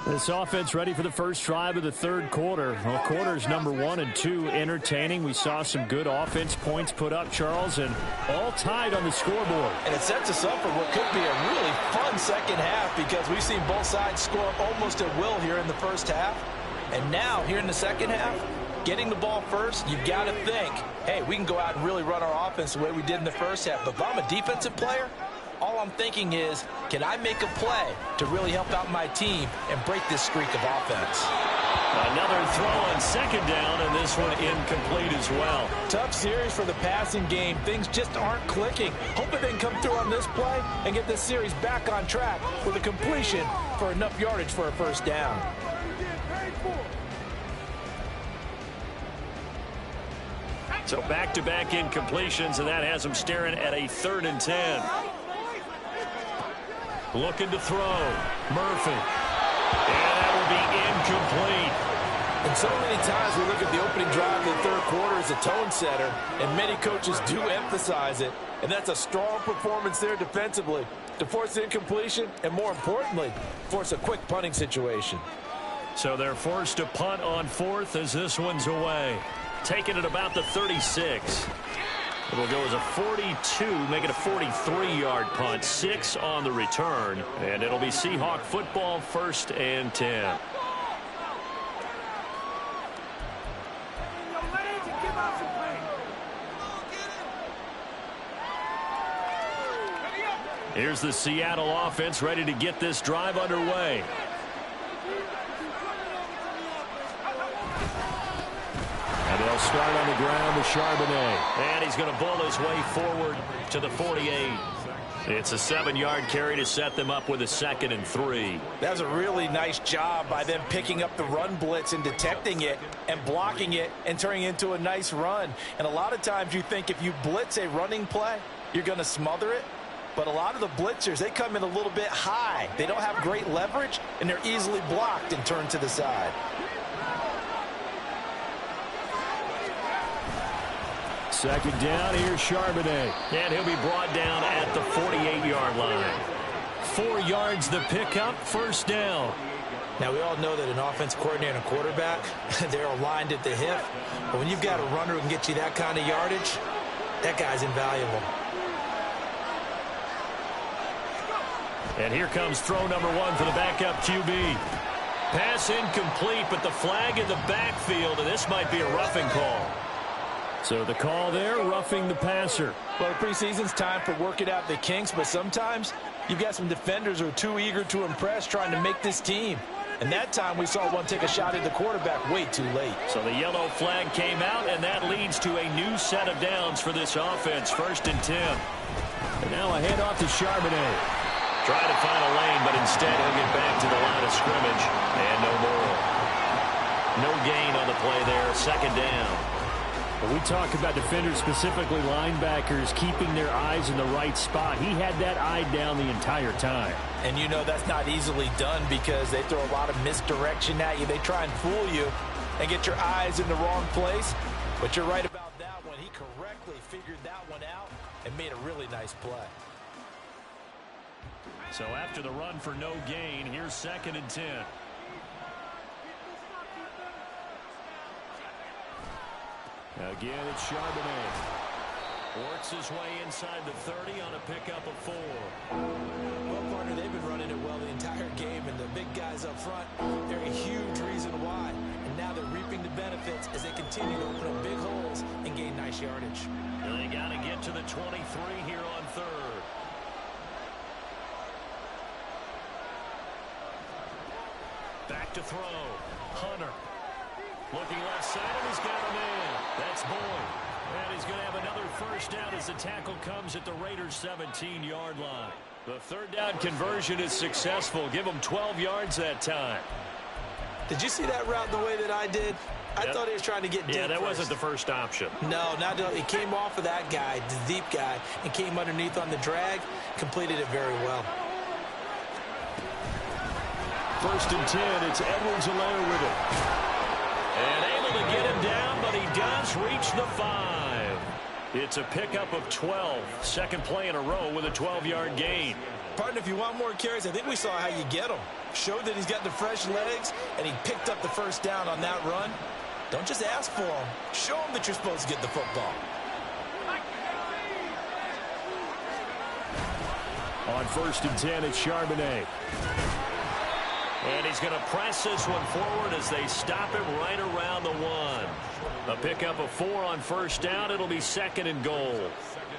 This offense ready for the first drive of the third quarter. Well, quarters number 1 and 2 entertaining. We saw some good offense points put up, Charles, and all tied on the scoreboard. And it sets us up for what could be a really fun second half because we've seen both sides score almost at will here in the first half. And now, here in the second half, getting the ball first, you've got to think, hey, we can go out and really run our offense the way we did in the first half. But if I'm a defensive player, all I'm thinking is, can I make a play to really help out my team and break this streak of offense? Another throw on second down, and this one incomplete as well. Tough series for the passing game. Things just aren't clicking. Hoping they can come through on this play and get this series back on track with a completion for enough yardage for a first down. So back-to-back incompletions, and that has them staring at a 3rd and 10. Looking to throw. Murphy. And that will be incomplete. And so many times we look at the opening drive of the third quarter as a tone setter, and many coaches do emphasize it. And that's a strong performance there defensively to force the incompletion and, more importantly, force a quick punting situation. So they're forced to punt on 4th as this one's away. Taking it about the 36. It'll go as a 42, make it a 43-yard punt, 6 on the return, and it'll be Seahawk football, 1st and 10. Here's the Seattle offense ready to get this drive underway. And they'll start on the ground with Charbonnet. And he's going to bowl his way forward to the 48. It's a 7-yard carry to set them up with a 2nd and 3. That was a really nice job by them picking up the run blitz and detecting it and blocking it and turning it into a nice run. And a lot of times you think if you blitz a running play, you're going to smother it. But a lot of the blitzers, they come in a little bit high. They don't have great leverage, and they're easily blocked and turned to the side. Second down, here's Charbonnet. And he'll be brought down at the 48-yard line. 4 yards the pickup, 1st down. Now, we all know that an offense coordinator and a quarterback, they're aligned at the hip. But when you've got a runner who can get you that kind of yardage, that guy's invaluable. And here comes throw number 1 for the backup QB. Pass incomplete, but the flag in the backfield, and this might be a roughing call. So the call there, roughing the passer. Well, the preseason's time for working out the kinks, but sometimes you've got some defenders who are too eager to impress, trying to make this team. And that time we saw one take a shot at the quarterback way too late. So the yellow flag came out, and that leads to a new set of downs for this offense. 1st and 10. And now a handoff to Charbonnet. Trying to find a lane, but instead he'll get back to the line of scrimmage. And no more. No gain on the play there. 2nd down. We talk about defenders, specifically linebackers, keeping their eyes in the right spot. He had that eye down the entire time. And you know that's not easily done because they throw a lot of misdirection at you. They try and fool you and get your eyes in the wrong place. But you're right about that one. He correctly figured that one out and made a really nice play. So after the run for no gain, here's 2nd and 10. Again, it's Charbonnet. Works his way inside the 30 on a pickup of 4. Well, partner, they've been running it well the entire game, and the big guys up front, they're a huge reason why. And now they're reaping the benefits as they continue to open up big holes and gain nice yardage. And they got to get to the 23 here on 3rd. Back to throw. Hunter. Looking left side, and he's got a man. That's Boyd. And he's going to have another 1st down as the tackle comes at the Raiders' 17-yard line. The 3rd down conversion is successful. Give them 12 yards that time. Did you see that route the way that I did? I thought he was trying to get deep. Yeah, that first. wasn't the first option. No, it came off of that guy, the deep guy, and came underneath on the drag, completed it very well. 1st and 10, it's Edwards-Helaire with it. And able to get him down, but he does reach the 5. It's a pickup of 12. Second play in a row with a 12-yard gain. Partner, if you want more carries, I think we saw how you get them. Showed that he's got the fresh legs, and he picked up the first down on that run. Don't just ask for them. Show them that you're supposed to get the football. On 1st and 10, it's Charbonnet. And he's going to press this one forward as they stop him right around the 1. A pickup of 4 on first down. It'll be 2nd and goal.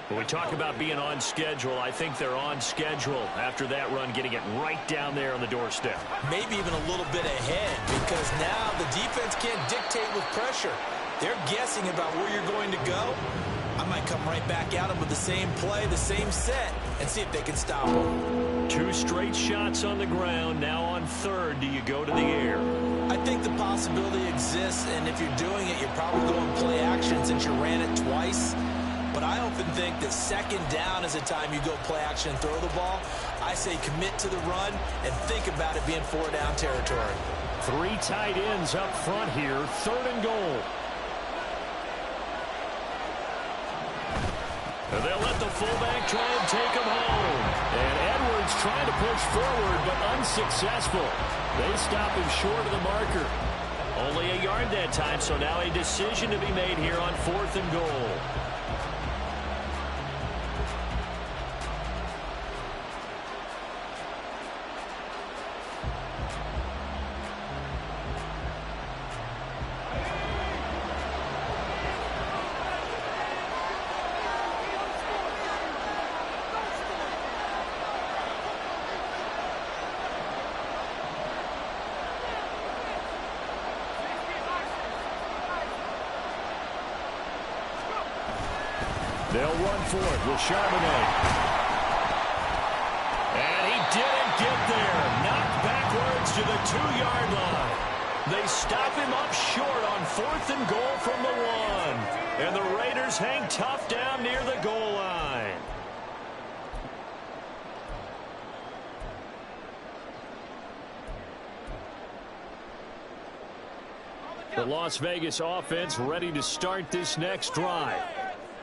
When we talk about being on schedule, I think they're on schedule after that run, getting it right down there on the doorstep. Maybe even a little bit ahead, because now the defense can't dictate with pressure. They're guessing about where you're going to go. I might come right back at them with the same play, the same set, and see if they can stop them. 2 straight shots on the ground. Now on 3rd, do you go to the air? I think the possibility exists, and if you're doing it, you're probably going play action since you ran it twice. But I often think that 2nd down is the time you go play action and throw the ball. I say commit to the run and think about it being 4-down territory. 3 tight ends up front here. 3rd and goal. And they'll let the fullback try and take him home. And Edwards trying to push forward, but unsuccessful. They stop him short of the marker. Only a yard that time, so now a decision to be made here on 4th and goal. They'll run for it with Charbonnet. And he didn't get there. Knocked backwards to the 2-yard line. They stop him up short on 4th and goal from the 1. And the Raiders hang tough down near the goal line. The Las Vegas offense ready to start this next drive.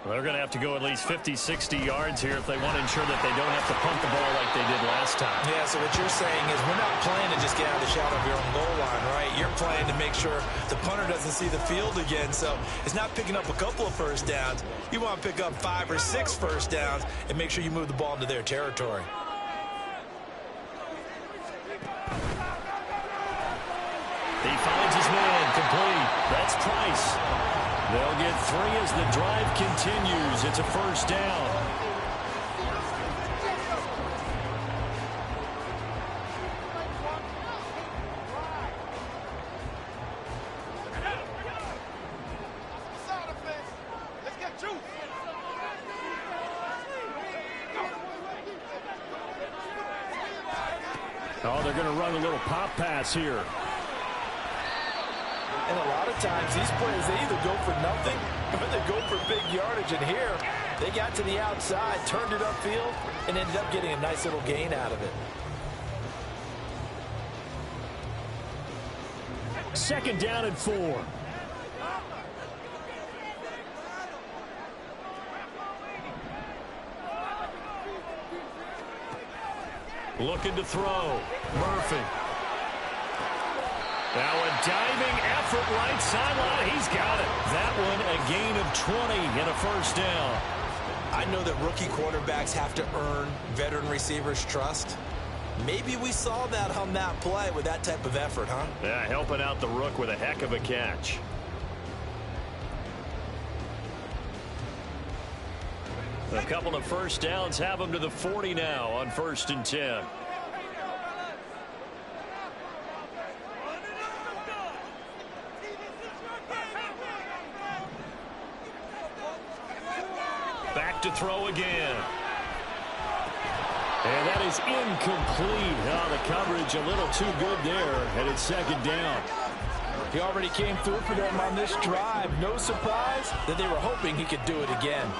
Well, they're going to have to go at least 50, 60 yards here if they want to ensure that they don't have to punt the ball like they did last time. Yeah, so what you're saying is we're not playing to just get out of the shadow of your own goal line, right? You're playing to make sure the punter doesn't see the field again. So it's not picking up a couple of first downs. You want to pick up 5 or 6 first downs and make sure you move the ball into their territory. He finds his man complete. That's Price. They'll get 3 as the drive continues. It's a first down. Oh, they're going to run a little pop pass here. And a lot of times these plays, they either go for nothing or they go for big yardage. And here, they got to the outside, turned it upfield, and ended up getting a nice little gain out of it. 2nd down and 4. Looking to throw. Murphy. Now a diving effort right sideline. He's got it. That one a gain of 20 and a first down. I know that rookie quarterbacks have to earn veteran receivers' trust. Maybe we saw that on that play with that type of effort, huh? Yeah, helping out the rook with a heck of a catch. A couple of first downs have them to the 40 now on 1st and 10. Back to throw again. And that is incomplete. Oh, the coverage a little too good there, and it's 2nd down. He already came through for them on this drive. No surprise that they were hoping he could do it again.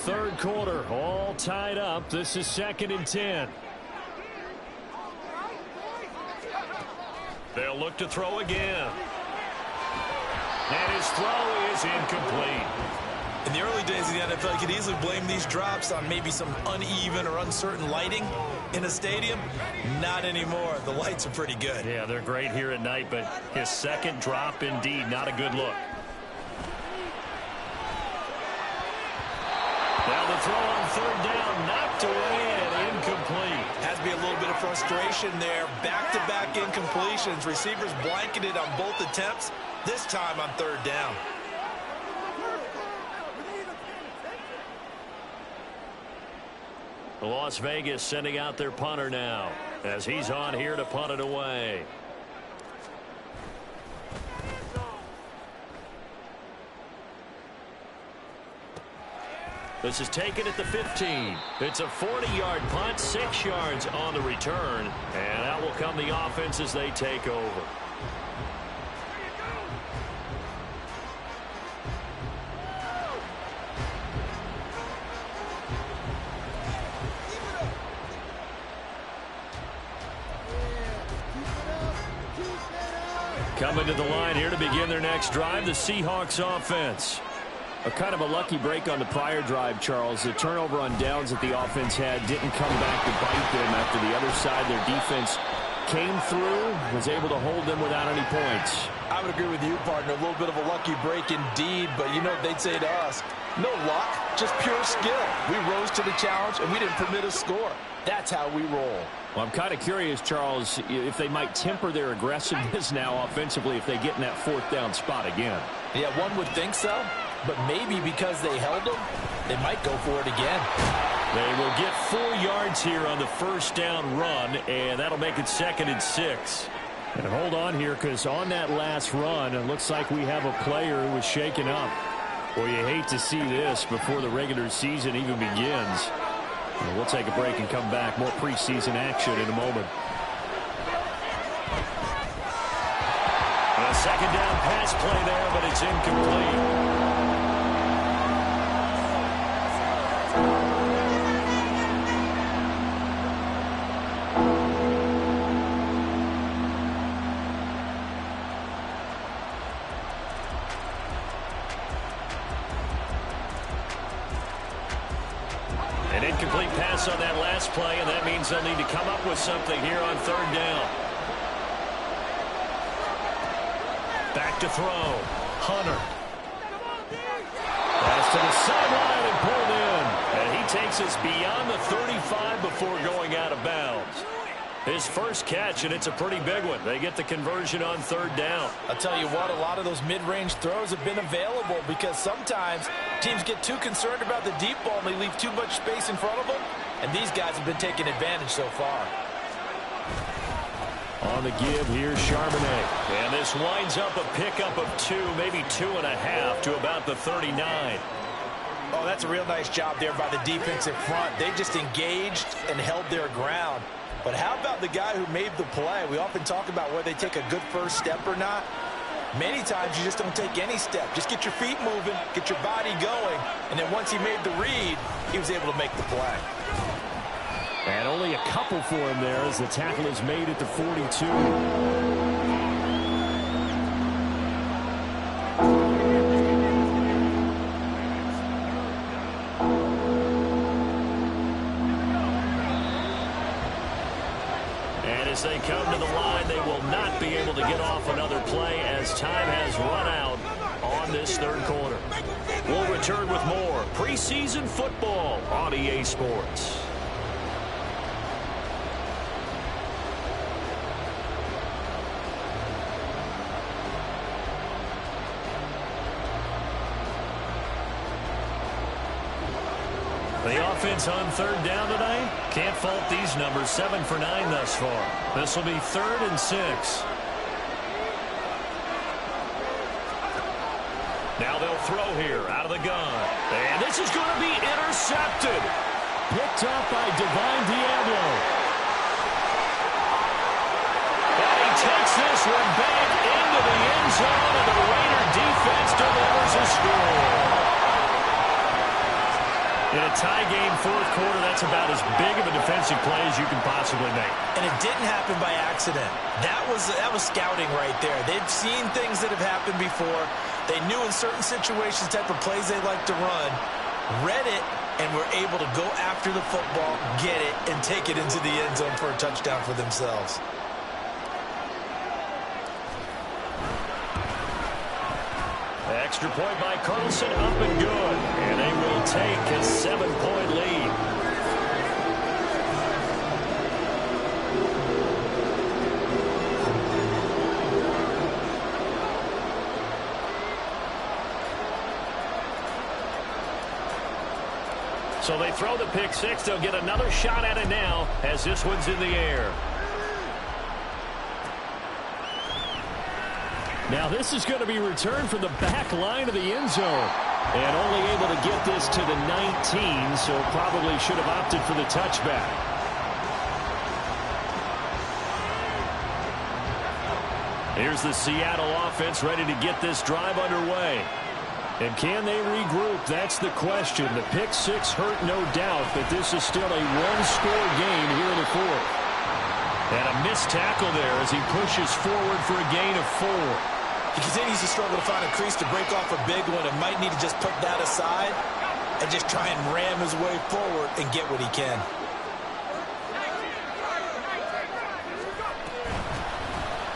third quarter, all tied up. This is 2nd and 10. They'll look to throw again. And his throw is incomplete. In the early days of the NFL, you could easily blame these drops on maybe some uneven or uncertain lighting in a stadium. Not anymore. The lights are pretty good. Yeah, they're great here at night, but his second drop, indeed, not a good look. Now the throw on third down, knocked away and incomplete. Has to be a little bit of frustration there. Back-to-back incompletions. Receivers blanketed on both attempts, this time on third down. Las Vegas sending out their punter now as he's on here to punt it away. This is taken at the 15. It's a 40-yard punt, 6 yards on the return, and that will come the offense as they take over. Coming to the line here to begin their next drive, the Seahawks offense. A kind of a lucky break on the prior drive, Charles. The turnover on downs that the offense had didn't come back to bite them after the other side. Their defense came through, was able to hold them without any points. I would agree with you, partner. A little bit of a lucky break indeed, but you know what they'd say to us? No luck, just pure skill. We rose to the challenge, and we didn't permit a score. That's how we roll. Well, I'm kind of curious, Charles, if they might temper their aggressiveness now offensively if they get in that fourth down spot again. Yeah, one would think so, but maybe because they held them, they might go for it again. They will get 4 yards here on the first down run, and that'll make it 2nd and 6. And hold on here, because on that last run, it looks like we have a player who was shaken up. Well, you hate to see this before the regular season even begins. And we'll take a break and come back. More preseason action in a moment. A second down pass play there, but it's incomplete. An incomplete pass on that last play, and that means they'll need to come up with something here on third down. Back to throw. Hunter. Pass to the sideline and pulled in. And he takes us beyond the 35 before going out of bounds. His first catch, and it's a pretty big one. They get the conversion on third down. I'll tell you what, a lot of those mid-range throws have been available because sometimes teams get too concerned about the deep ball and they leave too much space in front of them, and these guys have been taking advantage so far. On the give, here's Charbonnet. And this winds up a pickup of 2, maybe 2.5 to about the 39. Oh, that's a real nice job there by the defensive front. They just engaged and held their ground. But how about the guy who made the play? We often talk about whether they take a good first step or not. Many times you just don't take any step. Just get your feet moving, get your body going, and then once he made the read, he was able to make the play. And only a couple for him there as the tackle is made at the 42. As they come to the line, they will not be able to get off another play as time has run out on this third quarter. We'll return with more preseason football on EA Sports. The offense on third down tonight. Can't fault these numbers. 7 for 9 thus far. This will be 3rd and 6. Now they'll throw here out of the gun. And this is going to be intercepted. Picked up by Divine Diablo. And he takes this one back into the end zone, and the Raider defense delivers a score. fourth quarter, that's about as big of a defensive play as you can possibly make. And it didn't happen by accident. That was scouting right there. They've seen things that have happened before. They knew in certain situations type of plays they like to run, read it, and were able to go after the football, get it, and take it into the end zone for a touchdown for themselves. Extra point by Carlson, up and good. And they will take a 7-point lead. So they throw the pick six. They'll get another shot at it now as this one's in the air. Now this is going to be returned from the back line of the end zone. And only able to get this to the 19, so probably should have opted for the touchback. Here's the Seattle offense ready to get this drive underway. And can they regroup? That's the question. The pick six hurt, no doubt, but this is still a one-score game here in the fourth. And a missed tackle there as he pushes forward for a gain of 4. He continues to struggle to find a crease to break off a big one and might need to just put that aside and just try and ram his way forward and get what he can.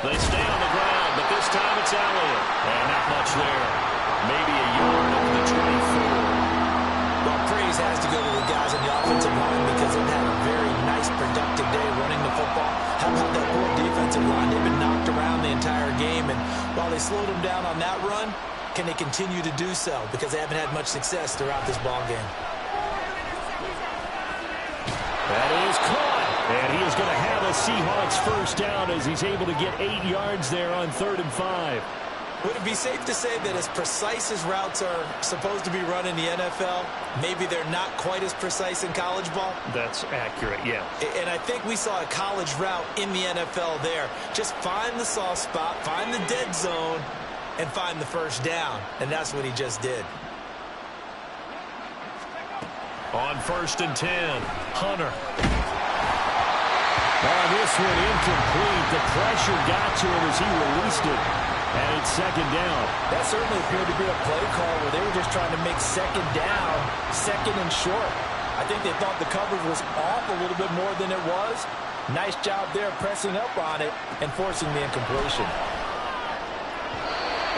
They stay on the ground, but this time it's Elliott. And not much there. Maybe a yard up to the 24. Well, praise has to go to the guys on the offensive line because they've had a very nice, productive day running the football. How about that poor defensive line? They've been knocked around the entire game, and while they slowed them down on that run, can they continue to do so? Because they haven't had much success throughout this ball game. That is caught, and he is going to have a Seahawks first down as he's able to get 8 yards there on 3rd and 5. Would it be safe to say that as precise as routes are supposed to be run in the NFL, maybe they're not quite as precise in college ball? That's accurate, yeah. And I think we saw a college route in the NFL there. Just find the soft spot, find the dead zone, and find the first down. And that's what he just did. On 1st and 10, Hunter. Oh, this one incomplete. The pressure got to him as he released it. And it's 2nd down. That certainly appeared to be a play call where they were just trying to make 2nd down, 2nd and short. I think they thought the coverage was off a little bit more than it was. Nice job there pressing up on it and forcing the incompletion.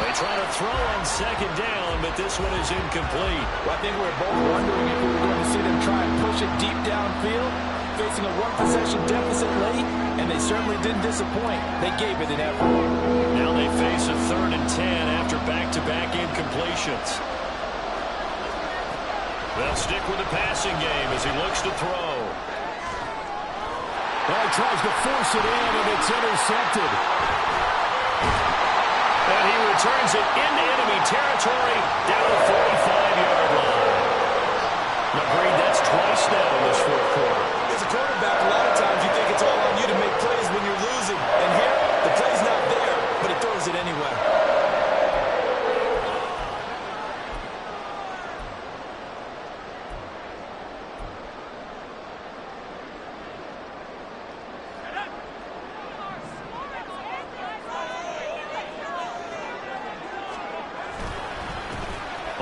They try to throw on 2nd down, but this one is incomplete. Well, I think we were both wondering if we were going to see them try and push it deep downfield, facing a one-possession deficit late, and they certainly didn't disappoint. They gave it an effort. Now they face a 3rd and 10 after back-to-back incompletions. They'll stick with the passing game as he looks to throw. Well, he tries to force it in, and it's intercepted. And he returns it into enemy territory down the 45-yard line. Now, Brady, that's twice now in this fourth quarter. As a quarterback, a lot of times you think it's all on you to make plays when you're losing. And here, the play's not there, but he throws it anyway.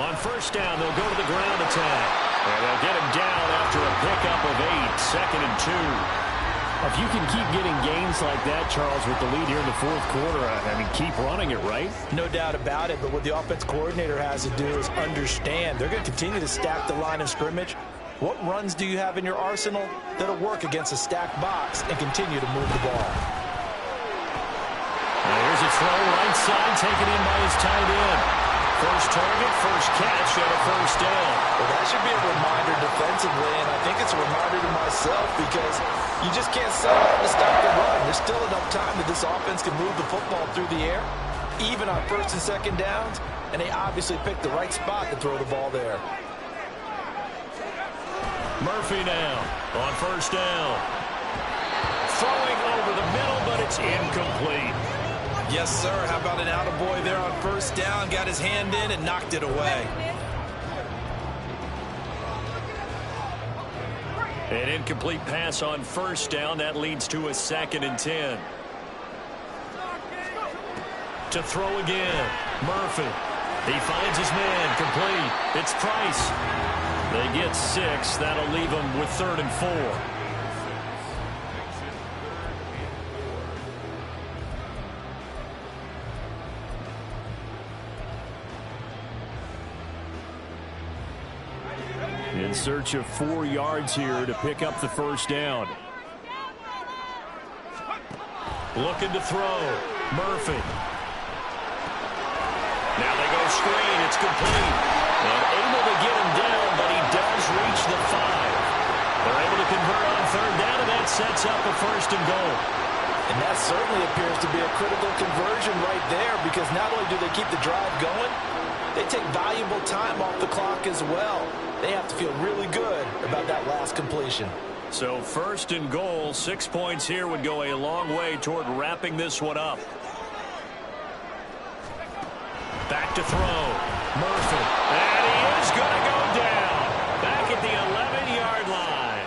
On 1st down, they'll go to the ground attack. And they'll get him down after a pickup of 8, 2nd and 2. If you can keep getting gains like that, Charles, with the lead here in the fourth quarter, I mean, keep running it, right? No doubt about it, but what the offense coordinator has to do is understand. They're going to continue to stack the line of scrimmage. What runs do you have in your arsenal that'll work against a stacked box and continue to move the ball? And here's a throw right side, taken in by his tight end. First target, first catch, and a first down. Well, that should be a reminder defensively, and I think it's a reminder to myself because you just can't settle out to stop the run. There's still enough time that this offense can move the football through the air, even on 1st and 2nd downs, and they obviously picked the right spot to throw the ball there. Murphy now on 1st down. Throwing over the middle, but it's incomplete. Yes, sir. How about an attaboy there on 1st down? Got his hand in and knocked it away. An incomplete pass on first down. That leads to a 2nd and 10. To throw again. Murphy. He finds his man. Complete. It's Price. They get 6. That'll leave them with 3rd and 4. In search of 4 yards here to pick up the first down. Looking to throw. Murphy. Now they go screen. It's complete. And able to get him down, but he does reach the 5. They're able to convert on 3rd down, and that sets up a 1st and goal. And that certainly appears to be a critical conversion right there, because not only do they keep the drive going, they take valuable time off the clock as well. They have to feel really good about that last completion. So 1st and goal, 6 points here would go a long way toward wrapping this one up. Back to throw. Murphy. And he is going to go down. Back at the 11-yard line.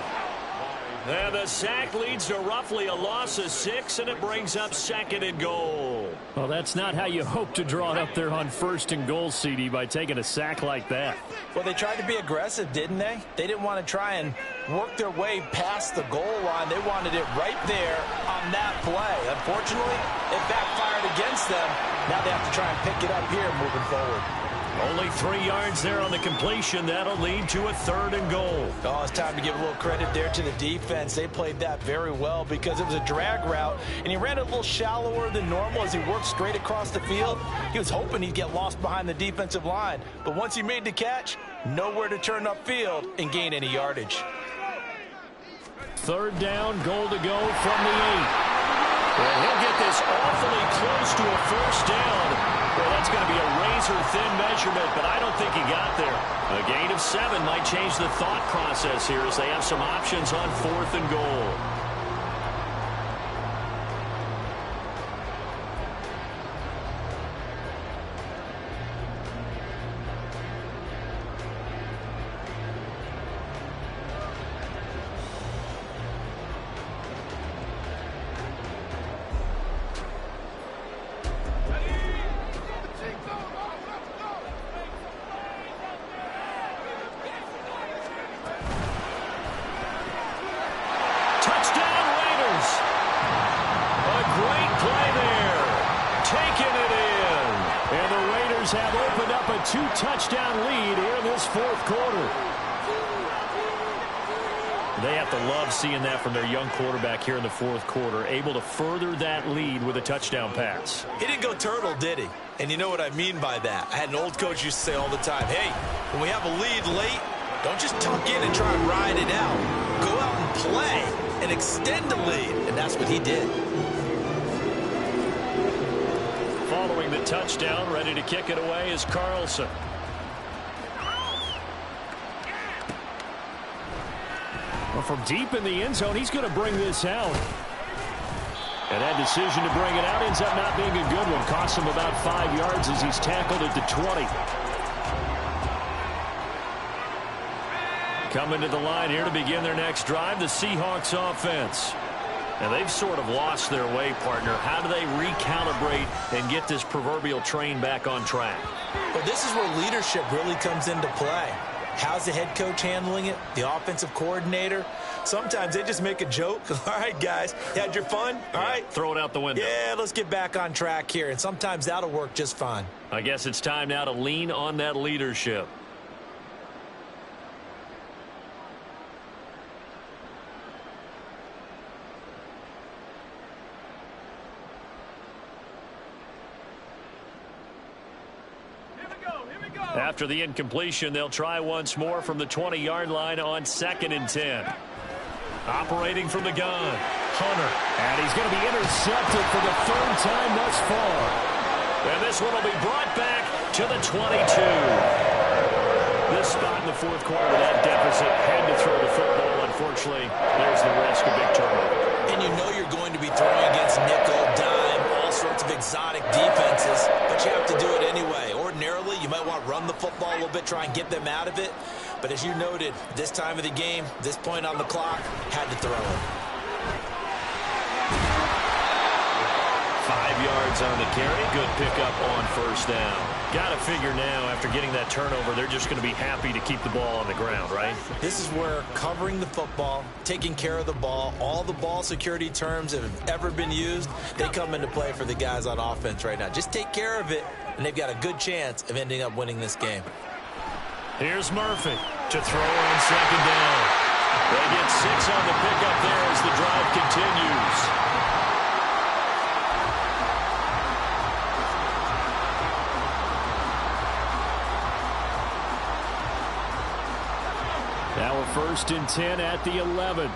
And the sack leads to roughly a loss of 6, and it brings up 2nd and goal. Well, that's not how you hope to draw it up there on 1st and goal, CD, by taking a sack like that. Well, they tried to be aggressive, didn't they? They didn't want to try and work their way past the goal line. They wanted it right there on that play. Unfortunately, it backfired against them. Now they have to try and pick it up here moving forward. Only 3 yards there on the completion. That'll lead to a 3rd and goal. Oh, it's time to give a little credit there to the defense. They played that very well because it was a drag route, and he ran it a little shallower than normal as he worked straight across the field. He was hoping he'd get lost behind the defensive line, but once he made the catch, nowhere to turn upfield and gain any yardage. 3rd down, goal to go from the 8. Well, he'll get this awfully close to a 1st down. Well, that's going to be a razor-thin measurement, but I don't think he got there. A gain of 7 might change the thought process here as they have some options on 4th and goal. Have opened up a 2-touchdown lead here in this 4th quarter. They have to love seeing that from their young quarterback here in the 4th quarter, able to further that lead with a touchdown pass. He didn't go turtle, did he? And you know what I mean by that. I had an old coach used to say all the time, hey, when we have a lead late, don't just tuck in and try and ride it out. Go out and play and extend the lead. And that's what he did. Following the touchdown, ready to kick it away is Carlson. Well, from deep in the end zone, he's going to bring this out. And that decision to bring it out ends up not being a good one. Costs him about 5 yards as he's tackled at the 20. Coming to the line here to begin their next drive, the Seahawks offense. And they've sort of lost their way, partner. How do they recalibrate and get this proverbial train back on track? Well, this is where leadership really comes into play. How's the head coach handling it? The offensive coordinator? Sometimes they just make a joke. All right, guys, you had your fun? All right. Throw it out the window. Yeah, let's get back on track here. And sometimes that'll work just fine. I guess it's time now to lean on that leadership. After the incompletion, they'll try once more from the 20-yard line on 2nd and 10. Operating from the gun, Hunter. And he's going to be intercepted for the 3rd time thus far. And this one will be brought back to the 22. This spot in the 4th quarter with that deficit, had to throw the football. Unfortunately, there's the risk of big turnover. And you know you're going to be throwing against nickel, dime, all sorts of exotic defenses, but you have to do it anyway. Ordinarily, you might want to run the football a little bit, try and get them out of it. But as you noted, this time of the game, this point on the clock, had to throw it. 5 yards on the carry. Good pickup on first down. Got to figure now, after getting that turnover, they're just going to be happy to keep the ball on the ground, right? This is where covering the football, taking care of the ball, all the ball security terms that have ever been used, they come into play for the guys on offense right now. Just take care of it, and they've got a good chance of ending up winning this game. Here's Murphy to throw on second down. They get 6 on the pickup there as the drive continues. Now a 1st and 10 at the 11.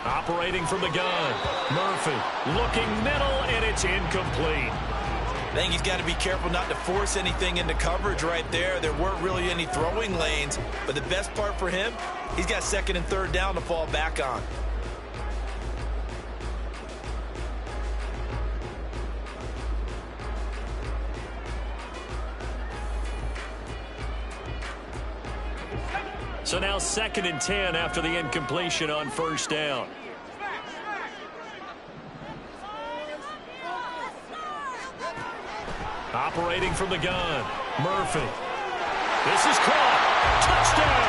Operating from the gun. Murphy looking middle, and it's incomplete. I think he's got to be careful not to force anything into coverage right there. There weren't really any throwing lanes, but the best part for him, he's got 2nd and 3rd down to fall back on. So now 2nd and 10 after the incompletion on first down. Operating from the gun, Murphy. This is caught. Touchdown!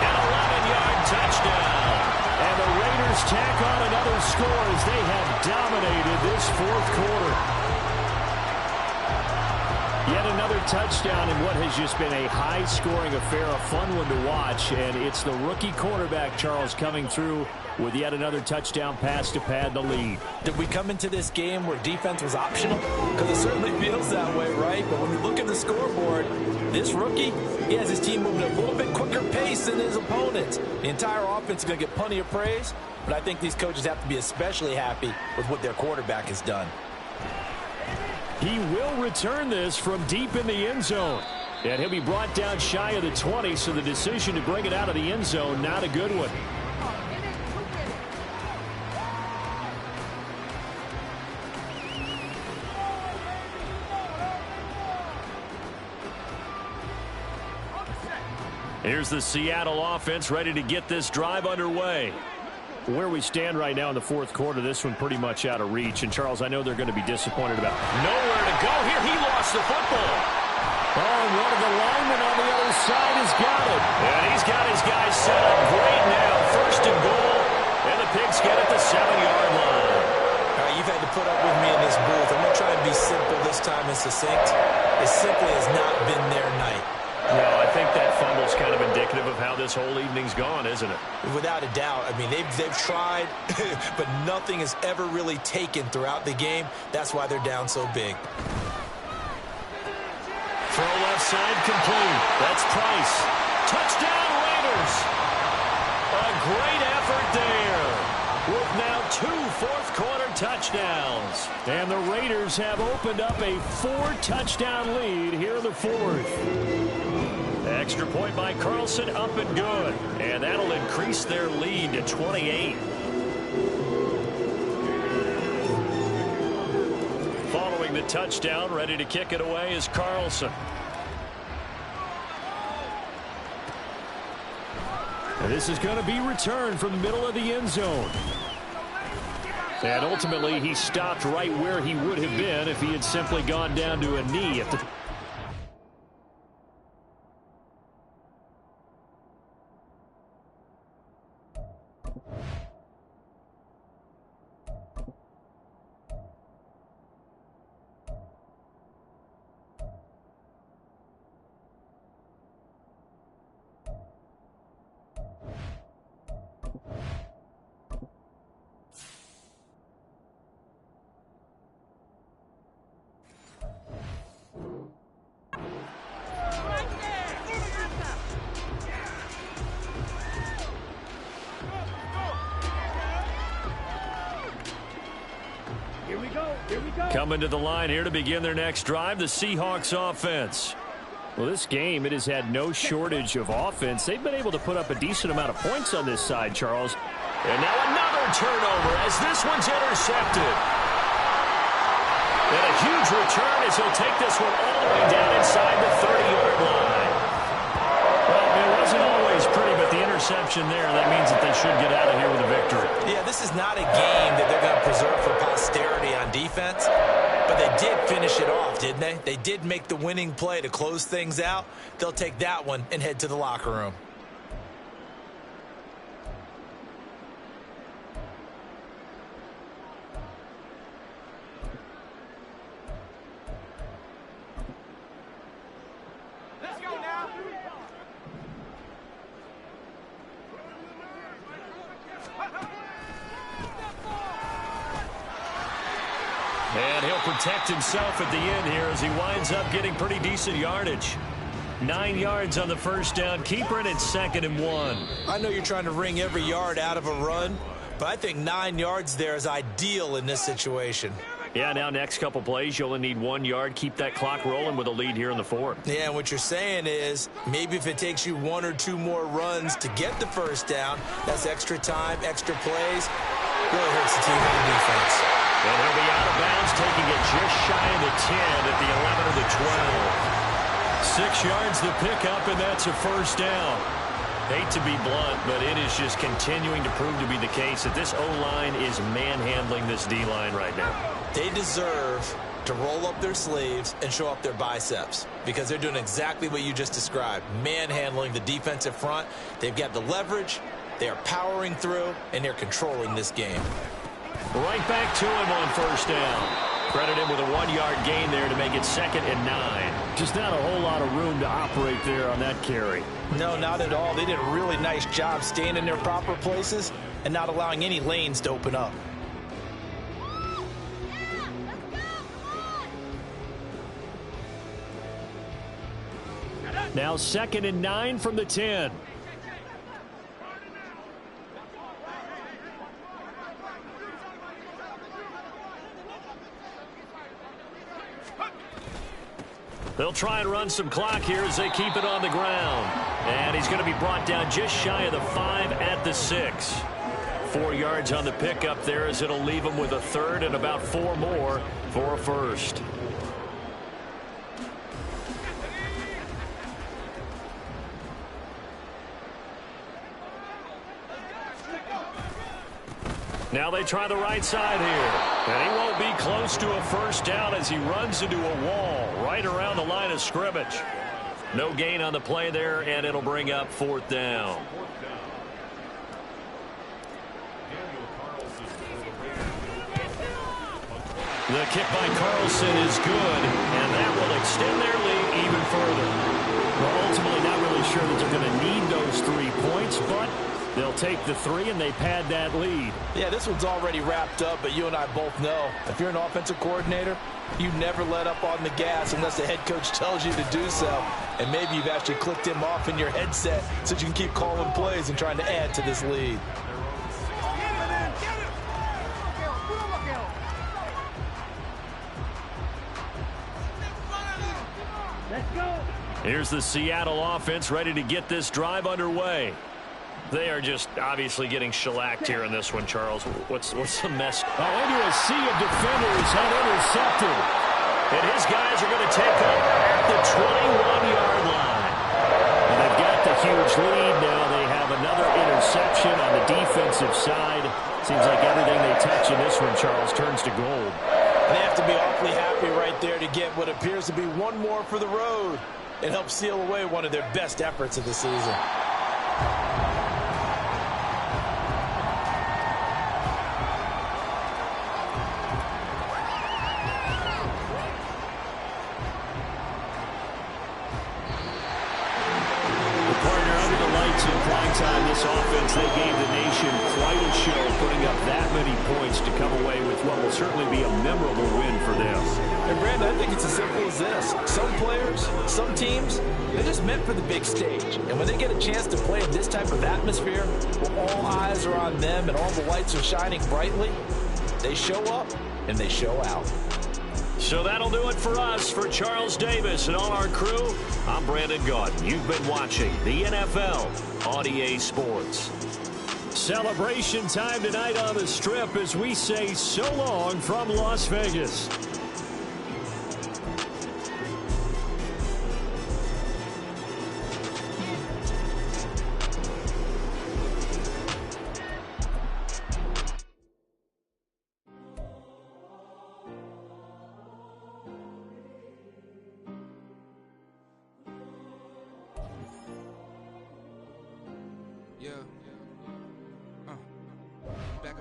An 11-yard touchdown. And the Raiders tack on another score as they have dominated this 4th quarter. Yet another touchdown in what has just been a high-scoring affair, a fun one to watch. And it's the rookie quarterback, Charles, coming through with yet another touchdown pass to pad the lead. Did we come into this game where defense was optional? Because it certainly feels that way, right? But when you look at the scoreboard, this rookie, he has his team moving at a little bit quicker pace than his opponents. The entire offense is going to get plenty of praise, but I think these coaches have to be especially happy with what their quarterback has done. He will return this from deep in the end zone. And he'll be brought down shy of the 20, so the decision to bring it out of the end zone, not a good one. Here's the Seattle offense ready to get this drive underway. Where we stand right now in the 4th quarter, this one pretty much out of reach. And, Charles, I know they're going to be disappointed about nowhere to go here. He lost the football. Oh, and one of the linemen on the other side has got it. And he's got his guys set up great now. 1st and goal, and the Pigs get it the 7-yard line. All right, you've had to put up with me in this booth. I'm going to try and be simple this time and succinct. It simply has not been their night. No, I think that fumble's kind of indicative of how this whole evening's gone, isn't it? Without a doubt. I mean, they've tried, but nothing has ever really taken throughout the game. That's why they're down so big. Throw left side complete. That's Price. Touchdown Raiders. A great effort there. With now 2 fourth-quarter touchdowns. And the Raiders have opened up a 4-touchdown lead here in the 4th. Extra point by Carlson, up and good. And that'll increase their lead to 28. Following the touchdown, ready to kick it away is Carlson. And this is going to be returned from the middle of the end zone. And ultimately, he stopped right where he would have been if he had simply gone down to a knee at the Coming to the line here to begin their next drive, the Seahawks offense. Well, this game, it has had no shortage of offense. They've been able to put up a decent amount of points on this side, Charles. And now another turnover as this one's intercepted. And a huge return as he'll take this one all the way down inside the 30-yard line. Well, it wasn't always pretty, but the interception there, that means that they should get out of here with a victory. Yeah, this is not a game that they're going to preserve for posterity on defense, but they did finish it off, didn't they? They did make the winning play to close things out. They'll take that one and head to the locker room. And he'll protect himself at the end here as he winds up getting pretty decent yardage. 9 yards on the first down. Keeper, and it's 2nd and 1. I know you're trying to wring every yard out of a run, but I think 9 yards there is ideal in this situation. Yeah, now next couple plays, you only need 1 yard. Keep that clock rolling with a lead here in the 4th. Yeah, and what you're saying is maybe if it takes you 1 or 2 more runs to get the first down, that's extra time, extra plays. Really hurts the team on the defense. And he'll be out of bounds, taking it just shy of the 10 at the 11 or the 12. 6 yards the pickup, and that's a first down. Hate to be blunt, but it is just continuing to prove to be the case that this O-line is manhandling this D-line right now. They deserve to roll up their sleeves and show up their biceps because they're doing exactly what you just described, manhandling the defensive front. They've got the leverage, they are powering through, and they're controlling this game. Right back to him on first down. Credit him with a 1 yard gain there to make it 2nd and 9. Just not a whole lot of room to operate there on that carry. No, not at all. They did a really nice job staying in their proper places and not allowing any lanes to open up. Now 2nd and 9 from the 10. They'll try and run some clock here as they keep it on the ground. And he's going to be brought down just shy of the 5 at the 6. 4 yards on the pickup there as it'll leave him with a 3rd and about 4 more for a first. Now they try the right side here. And he won't be close to a first down as he runs into a wall right around the line of scrimmage. No gain on the play there, and it'll bring up 4th down. The kick by Carlson is good, and that will extend their lead even further. Well, ultimately not really sure that they're going to need those 3 points, but they'll take the 3, and they pad that lead. Yeah, this one's already wrapped up, but you and I both know if you're an offensive coordinator, you never let up on the gas unless the head coach tells you to do so. And maybe you've actually clicked him off in your headset so you can keep calling plays and trying to add to this lead. Here's the Seattle offense ready to get this drive underway. They are just obviously getting shellacked here in this one, Charles. What's the mess? Oh, into a sea of defenders and intercepted. And his guys are going to take over at the 21-yard line. And they've got the huge lead now. They have another interception on the defensive side. Seems like everything they touch in this one, Charles, turns to gold. They have to be awfully happy right there to get what appears to be one more for the road and help seal away one of their best efforts of the season. This offense, they gave the nation quite a show, putting up that many points to come away with what will certainly be a memorable win for them. And Brandon, I think it's as simple as this. Some players, some teams, they're just meant for the big stage. And when they get a chance to play in this type of atmosphere, where all eyes are on them and all the lights are shining brightly, they show up and they show out. So that'll do it for us. For Charles Davis and all our crew, I'm Brandon Gaudin. You've been watching the NFL on EA Sports. Celebration time tonight on the Strip as we say so long from Las Vegas.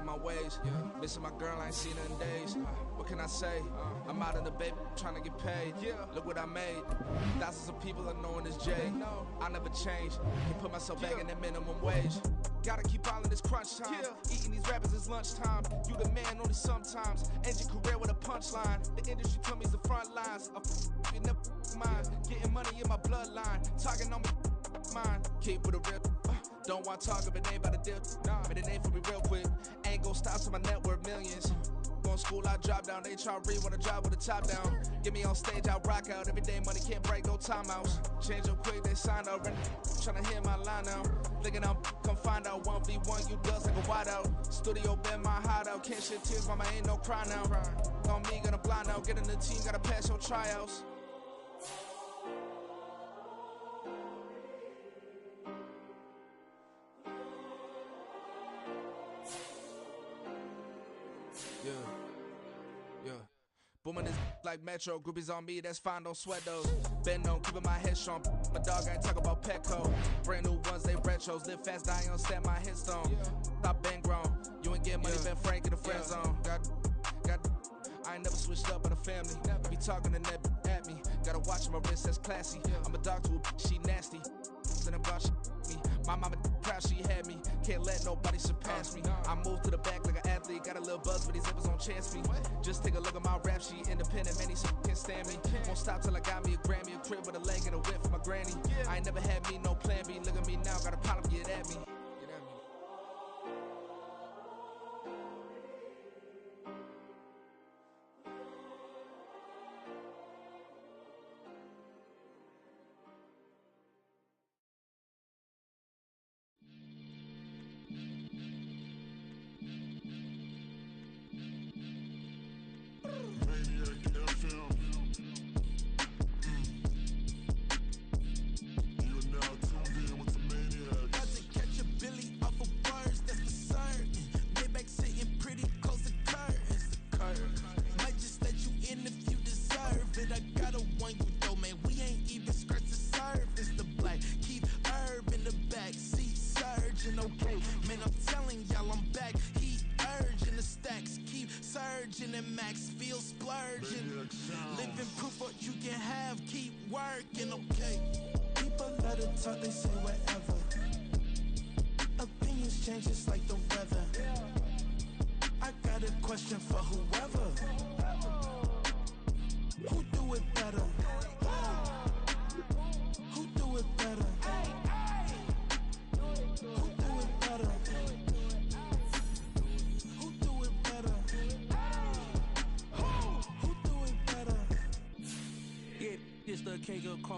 my ways. Missing my girl, I ain't seen her in days. What can I say? I'm out in the baby, trying to get paid. Look what I made. Thousands of people are knowing this Jay. I never change. Can put myself back in that minimum wage. Gotta keep all in this crunch time. Eating these rappers is lunchtime. You the man only sometimes. End your career with a punchline. The industry told me it's the front lines. You never mind. Getting money in my bloodline. Talking on me, mine. Keep with a real. Don't want to talk if it ain't about the deal. But it ain't for me real quick. Ain't gon' stop till my net worth millions. Going school, I drop down. They try to read when I drop with the top down. Get me on stage, I rock out. Every day money can't break, no timeouts. Change up quick, they sign up. Tryna hear my line now. Thinking I'm come find out 1v1, you does like a wide out. Studio been my hideout. Can't shed tears, mama ain't no cry now. On me, gonna blind out. Get in the team, gotta pass your tryouts. Yeah. Booming this like Metro, groupies on me, that's fine, don't sweat those. Been on, keeping my head strong. My dog ain't talk about Petco. Brand new ones, they retros. Live fast, die on set my headstone. Stop been grown. You ain't get money, been Frank in the friend zone. Got. I ain't never switched up in the family. Be talking to that at me. Gotta watch my wrist, that's classy. I'm a dog to a she nasty. And I'm about me. My mama proud she had me. Can't let nobody surpass me. I moved to the back like an athlete. Got a little buzz, but these zippers don't chance me. Just take a look at my rap sheet. Independent, man, these can't stand me. Won't stop till I got me a Grammy, a crib with a leg and a whip for my granny. I ain't never had me no plan B. Look at me now, got a problem, get at me.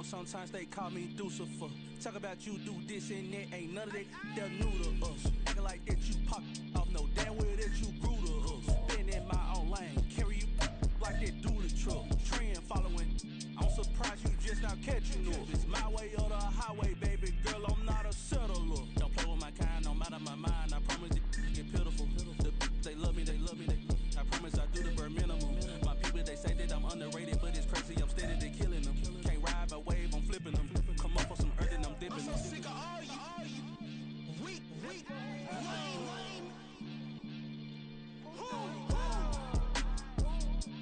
Sometimes they call me Lucifer. Talk about you do this and that. Ain't none of that. They're new to us. Acting like that you pop off. No damn well that you grew to us. Been in my own lane. Carry you like that do the truck. Trend following. I'm surprised you just not catching up. It's my way or the highway, baby girl. I'm not a settler. Don't play with my kind. No matter my mind. I promise it get pitiful. They love me. They love me. I promise I do the bare minimum. My people, they say that I'm underrated, but it's crazy. I'm steady, they killing them. Can't ride my wave, I'm flipping them. Come up for some earth and I'm dipping them. I'm so sick of all you. Weak, lame.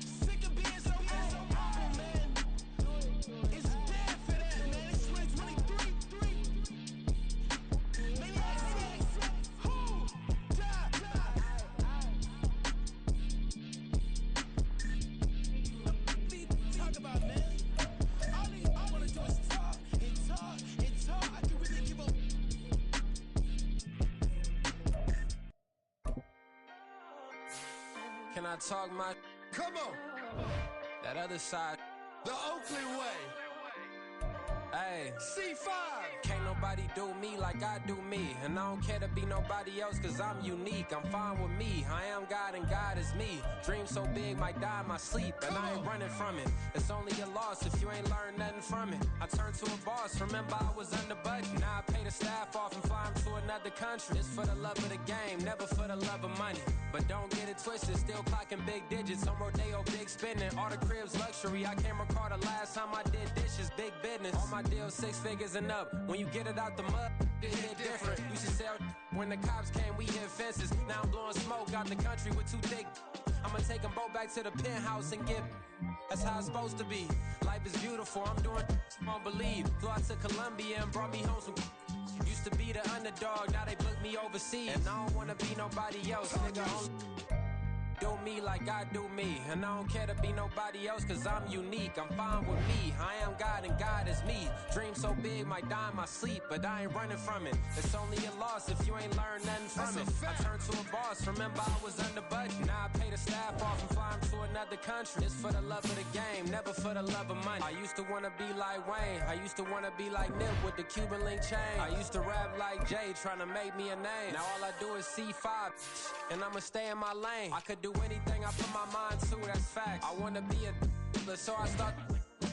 Sick of being so awful, man. It's bad for that, man. It's 2023. Maniacs. Talk about, man. All I wanna do is talk. I can really give up. Can I talk my? Come on. That other side. The Oakland way. Hey. C5. Can't nobody do me like I do me. And I don't care to be nobody else cause I'm unique. I'm fine with me. I am God and God is me. Dream so big might die in my sleep. And I ain't running from it. It's only a loss if you ain't learned nothing from it. I turned to a boss. Remember I was under budget. Now I pay the staff off and fly them to another country. It's for the love of the game, never for the love of money. But don't get it twisted. Still clocking big digits. On Rodeo, big spending. All the cribs luxury. I can't recall the last time I did this is big business. All my deals 6 figures and up. When you get it out the mud, it hit different. Used to sell when the cops came, we hit fences. Now I'm blowing smoke out the country with 2 thick. I'ma take them both back to the penthouse and get. That's how it's supposed to be. Life is beautiful, I'm doing won't believe. Flew out to Colombia and brought me home some. Used to be the underdog, now they book me overseas. And I don't wanna be nobody else, nigga. Do me like I do me. And I don't care to be nobody else, cause I'm unique. I'm fine with me, I am God and God is me. Dream so big, might die in my sleep, but I ain't running from it. It's only a loss if you ain't learned nothing from it. I turned to a boss, remember I was under budget. Now I pay the staff off and fly them to another country. It's for the love of the game, never for the love of money. I used to wanna be like Wayne, I used to wanna be like Nip with the Cuban link chain. I used to rap like Jay, trying to make me a name. Now all I do is C5, and I'ma stay in my lane. I could do anything I put my mind to, that's fact. I wanna be a so I start.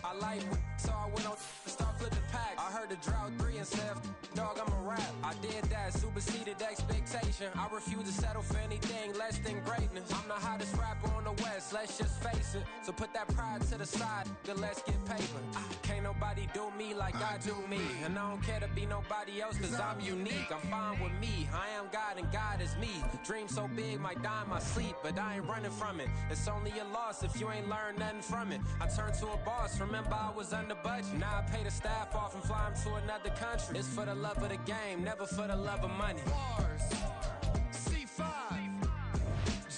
I like so I went on start flipping packs. I heard the drought 3 and said, dog, I'm a rap. I did that, superseded expectation. I refuse to settle for anything less than greatness. I'm the hottest rapper on the West, let's just face it. So put that pride to the side, then let's get paper. Can't nobody do me like I do me. And I don't care to be nobody else, cause I'm unique. I'm fine with me, I am God and God is me. Dream so big, might die in my sleep, but I ain't running from it. It's only a loss if you ain't learned nothing from it. I turned to a boss, remember I was under budget. Now I pay the staff off and fly them to another country. It's for the love of the game, never for the love of money. Bars, C5,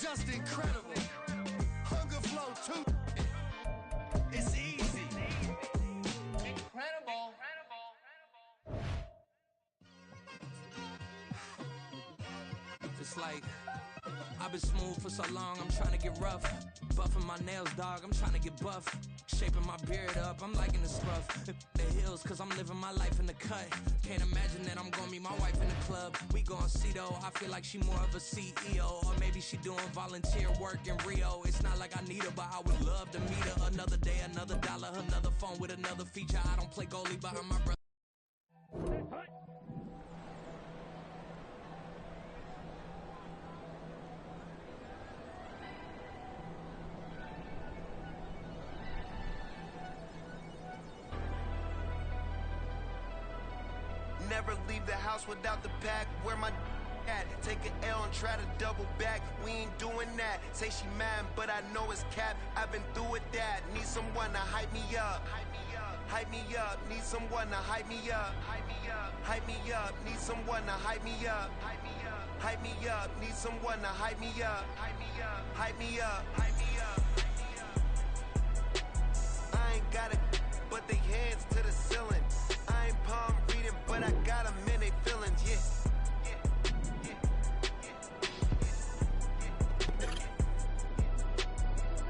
just incredible. Hunger flow 2, it's easy. Incredible. It's like I've been smooth for so long, I'm trying to get rough. Buffing my nails, dog, I'm trying to get buff. Shaping my beard up, I'm liking the scruff. The hills, cause I'm living my life in the cut. Can't imagine that I'm gonna meet my wife in the club. We gon' see though, I feel like she more of a CEO. Or maybe she doing volunteer work in Rio. It's not like I need her, but I would love to meet her. Another day, another dollar, another phone with another feature. I don't play goalie behind my brother. Never leave the house without the pack. Where my at? Take an L and try to double back. We ain't doing that. Say she mad, but I know it's cap. I've been through with that. Need someone to hype me up. Hype me up. Need someone to hype me up. Hype me up. Need someone to hype me up. Hype me up. Need someone to hype me up. Hype me up. I ain't got it, but they hands to the ceiling. I ain't palm reading, but I got them in they feelings, yeah.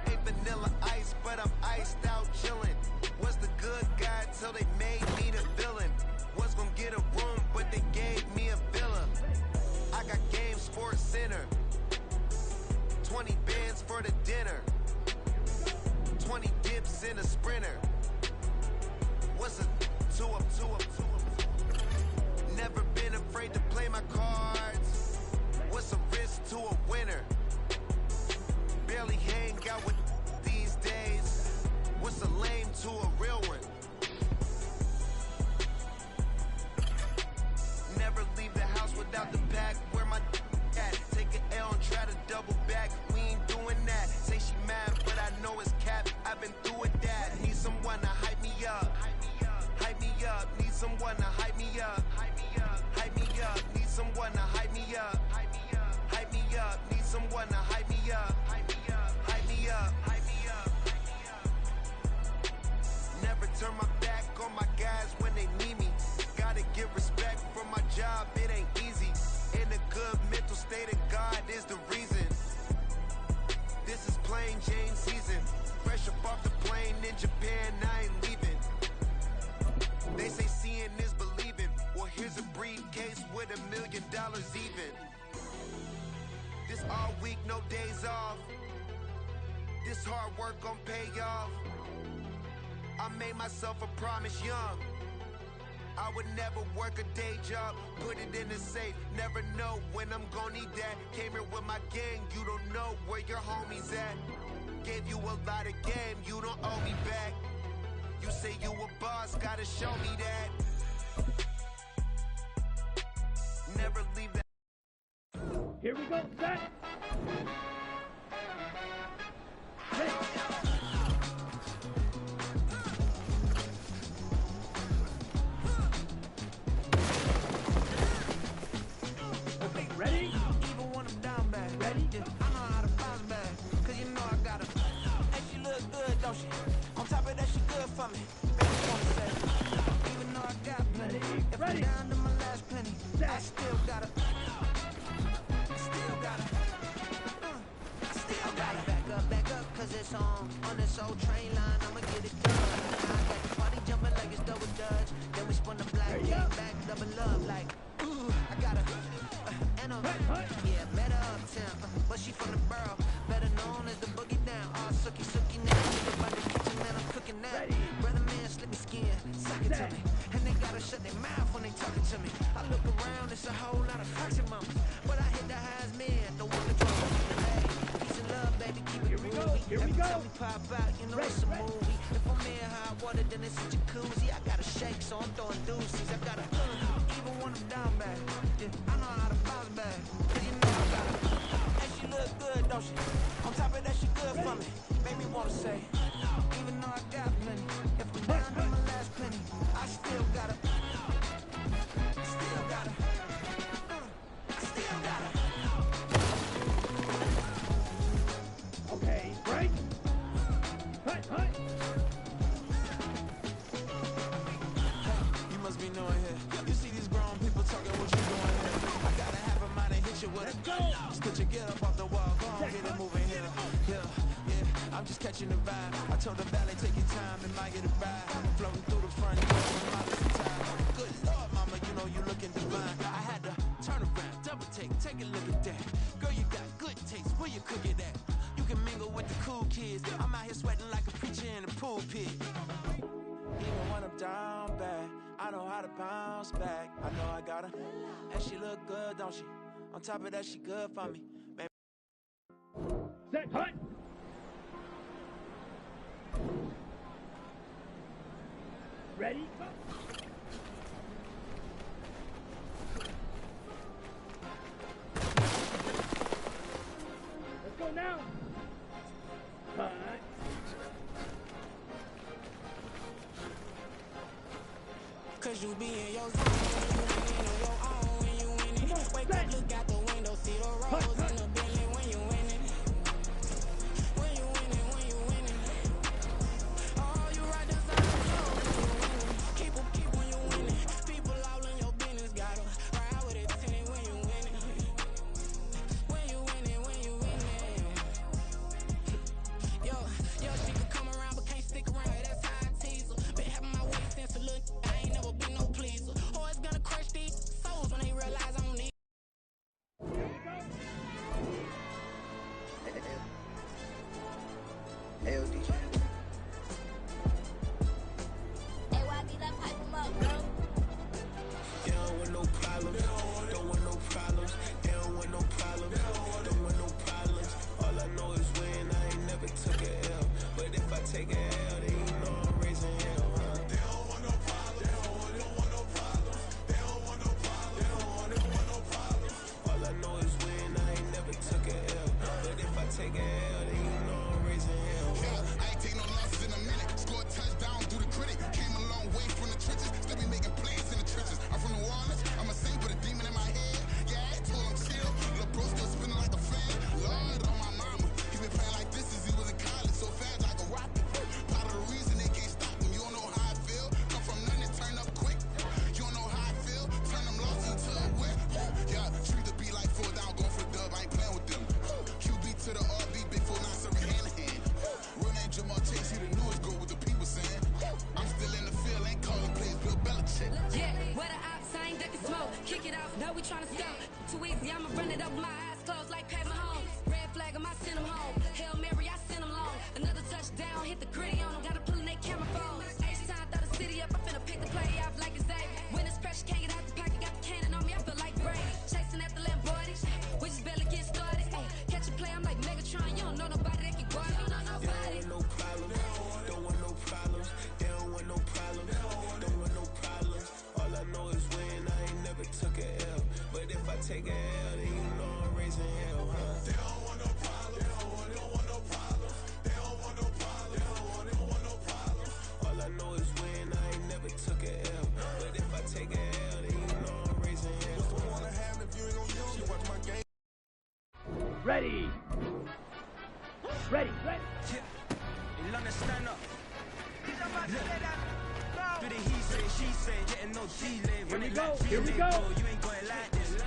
Ain't vanilla ice, but I'm iced out chillin'. Was the good guy till they made me the villain. Was gonna get a room, but they gave me a villa. I got Game Sports Center. 20 bands for the dinner. 20 dips in a sprinter. What's a 2 up? Never been afraid to play my cards. What's a risk to a winner? Barely hang out with these days. What's a lame to a real one? Never leave the house without the pack. Where my at? Take an L and try to double back. We ain't doing that. Say she mad, but I know it's cap. I've been through with that. Need someone to hype me up. Hype me up. Need someone to hype me up. Hype me up. Need someone to hype me up. Hype me up. Need someone to hype me up. Hype me up. Never turn my back on my guys when they need me. Gotta give respect for my job, it ain't easy. In a good mental state of God is the reason. This is plain Jane season. Fresh up off the plane in Japan, I ain't leaving. They say seeing is believing. Well, here's a briefcase with $1 million even. This all week, no days off. This hard work gon' pay off. I made myself a promise young. I would never work a day job, put it in the safe. Never know when I'm gon' need that. Came here with my gang, you don't know where your homies at. Gave you a lot of game, you don't owe me back. You say say you a boss, gotta show me that. Never leave that. Here we go, set. Okay, ready? Even when I'm down bad. Ready? Yeah, I know how to bounce back. Cause you know I got her. And she look good, don't she? On top of that, she good for me. Baby, wanna say, even though I got plenty. If I'm down to my last penny, I still got her. Back up, cause it's on this old train line, I'ma get it done. I got the party jumping like it's double dutch. Then we spun the black game back, double up like, ooh, I got a, and a, yeah, met her uptown, but she from the borough, better known as the boogie down. All sookie now, nigga by the kitchen, man, I'm cooking now. Brother man, slip me skin, suck it to me, and they gotta shut their mouth when they talking to me. I look around, it's a whole lot of fucking mamas, but I hit the highest man, the one that dropped me. Love, baby, keep it groovy. Every time we pop out, you know it's a movie. If I'm in hot water, then it's a jacuzzi. I got a shake, so I'm throwing deuces. I got a even when I'm down bad. Yeah, I know how to bounce back. Cause you know I got her. And she look good, don't she? On top of that, she good for me. Made me wanna say, even though I got plenty, if I'm down to my last penny, I still got her. Still got her. Still got her. Okay, right? Hi. You must be knowing here. You see these grown people talking what you doing here. I gotta have a mind and hit you with it. Just put your get up off the wall. Go on, get it moving here. Yeah, I'm just catching the vibe. I told the ballet, take your time and might get a ride. Floating through the front door with my little time. Good Lord, mama, you know you looking divine. I had to turn around, double take a look at that. Girl, you got good taste, where you cook it at? You can mingle with the cool kids. I'm out here sweating like a preacher in a pulpit. Even when I'm down bad, I know how to bounce back. I know I got her, and she look good, don't she? On top of that, she good for me. Baby. Set, hut. Ready? Let's go now. Cause you be in your zone, you ain't on your own when you in it. Wake up, look out the window, see the rose in the Bentley when you in it. When you in it, when you in it. Oh, you right inside the floor when you in it. Keep when you in it. People all in your business, gotta ride with it, tinted when you in it. When you in it, when you in it. Yo, she could come around but can't stick around, that's how I tease her. Been having my way since a little, I ain't never been no pleaser. Always gonna crush these souls when they realize I don't need. Hey, DJ. Hey, YB, that pipe him up, bro. They don't want no problems, don't want no problems. They don't want no problems, don't want no problems. All I know is when I ain't never took a L. But if I take a L, then you know I'm raising hell, huh? They don't want no problems, they don't want no problems. They don't want no problems, they don't want no problems. All I know is when I ain't never took a L. But if I take a L, then you know I'm raising hell, huh? I ain't take no losses in a minute. Scored a touchdown through the critic. Came a long way from the trenches. Still be making plays in the trenches. I'm from New Orleans. I'm a saint with a demon in my head. Yeah, I told him chill. Lil' bro still spinning like a fan. Lord on my mama. He been playing like this since he was in college. So fast like a rocket. Part of the reason they can't stop him. You don't know how I feel. Come from nothing, turn up quick. You don't know how I feel. Turn them losses into a win. Yeah, treat the beat like 4 down. Going for the dub. I ain't playing with them. QB to the RB. Big 4 not serving hand in hand. Real name Jamal Chase. He the newest girl with the people saying. I'm still in the field. Ain't calling plays. Bill Belichick. Yeah, where the ops, I ain't ducking smoke. Kick it off, know we tryna scout. Too easy, I'ma run it up with my eyes closed like Pat Mahomes. Red flag, I might send him home. Hail Mary, I send him long. Another touchdown, hit the gritty on him. Gotta pull in they camera phones. H-time, throw the city up. I finna pick the play off like it's Xavier. When it's pressure, can't get out the pocket. Got the cannon on me, I feel like Brady. Chasing at the Lamborghini. We just barely get started. Ay, catch a play, I'm like Megatron. You don't know nobody that can guard it. You don't know nobody. They don't want no problems, don't want no problems. They don't want no take a L, then you know I'm raising hell, huh? They don't want no problems. They don't want no problems. They don't want no problems. They don't want no problems. All I know is win. I ain't never took a L. But if I take a L, then you know I'm raising hell. What's the one I have if you ain't gonna use it? Watch my game. Ready. Ready. Ready. You understand up. Do the he say, she say, getting no delay. Here we go. Here we go. You ain't going like this.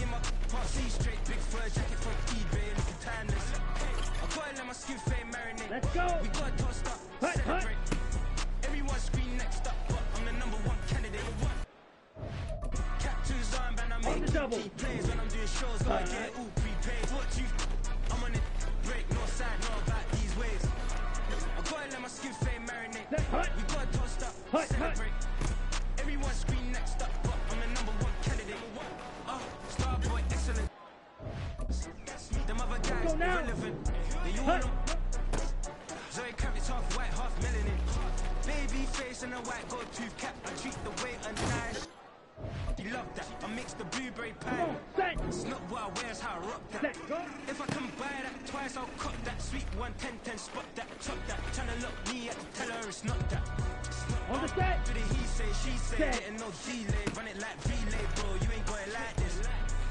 In my part C straight, big fur jacket from eBay, looking timeless. I gotta let my skin fade marinate. Let's go. We gotta toast up, celebrate. Everyone scream next up, but I'm the #1 candidate. Captain's armband, I make key plays when I'm doing shows. Gotta get it all prepaid. What you? I'm on it, break, no side, no about these ways. I gotta let my skin fade marinate. We gotta toast up, celebrate. Everyone scream next up, but I'm the #1 candidate. Starboy, excellent. Them other guys, irrelevant. Yeah, you want them. Zoe Kravitz, half white, half melanin. Baby face and a white gold tooth cap. I treat the waiter nice. You love that. I mix the blueberry pie. It's not what I wear, it's how I rock that. If I can buy that twice, I'll cut that. Sweet 110, spot that, chop that. Tryna look me at the teller, it's not that. On the set. Do the he say, she say, getting no delay. Run it like relay, bro. You ain't going like this.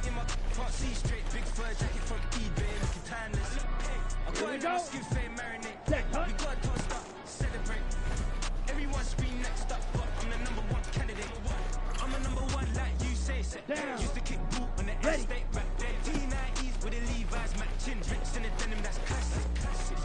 In my part C straight, big fur jacket from eBay, looking timeless. I gotta let my skin fade marinate. We gotta toast up, celebrate. Everyone scream next up, but I'm the #1 candidate. I'm the #1 like you say. Used to kick boot on the estate back there. T90s with the Levi's matching. Drinks in the denim, that's classic.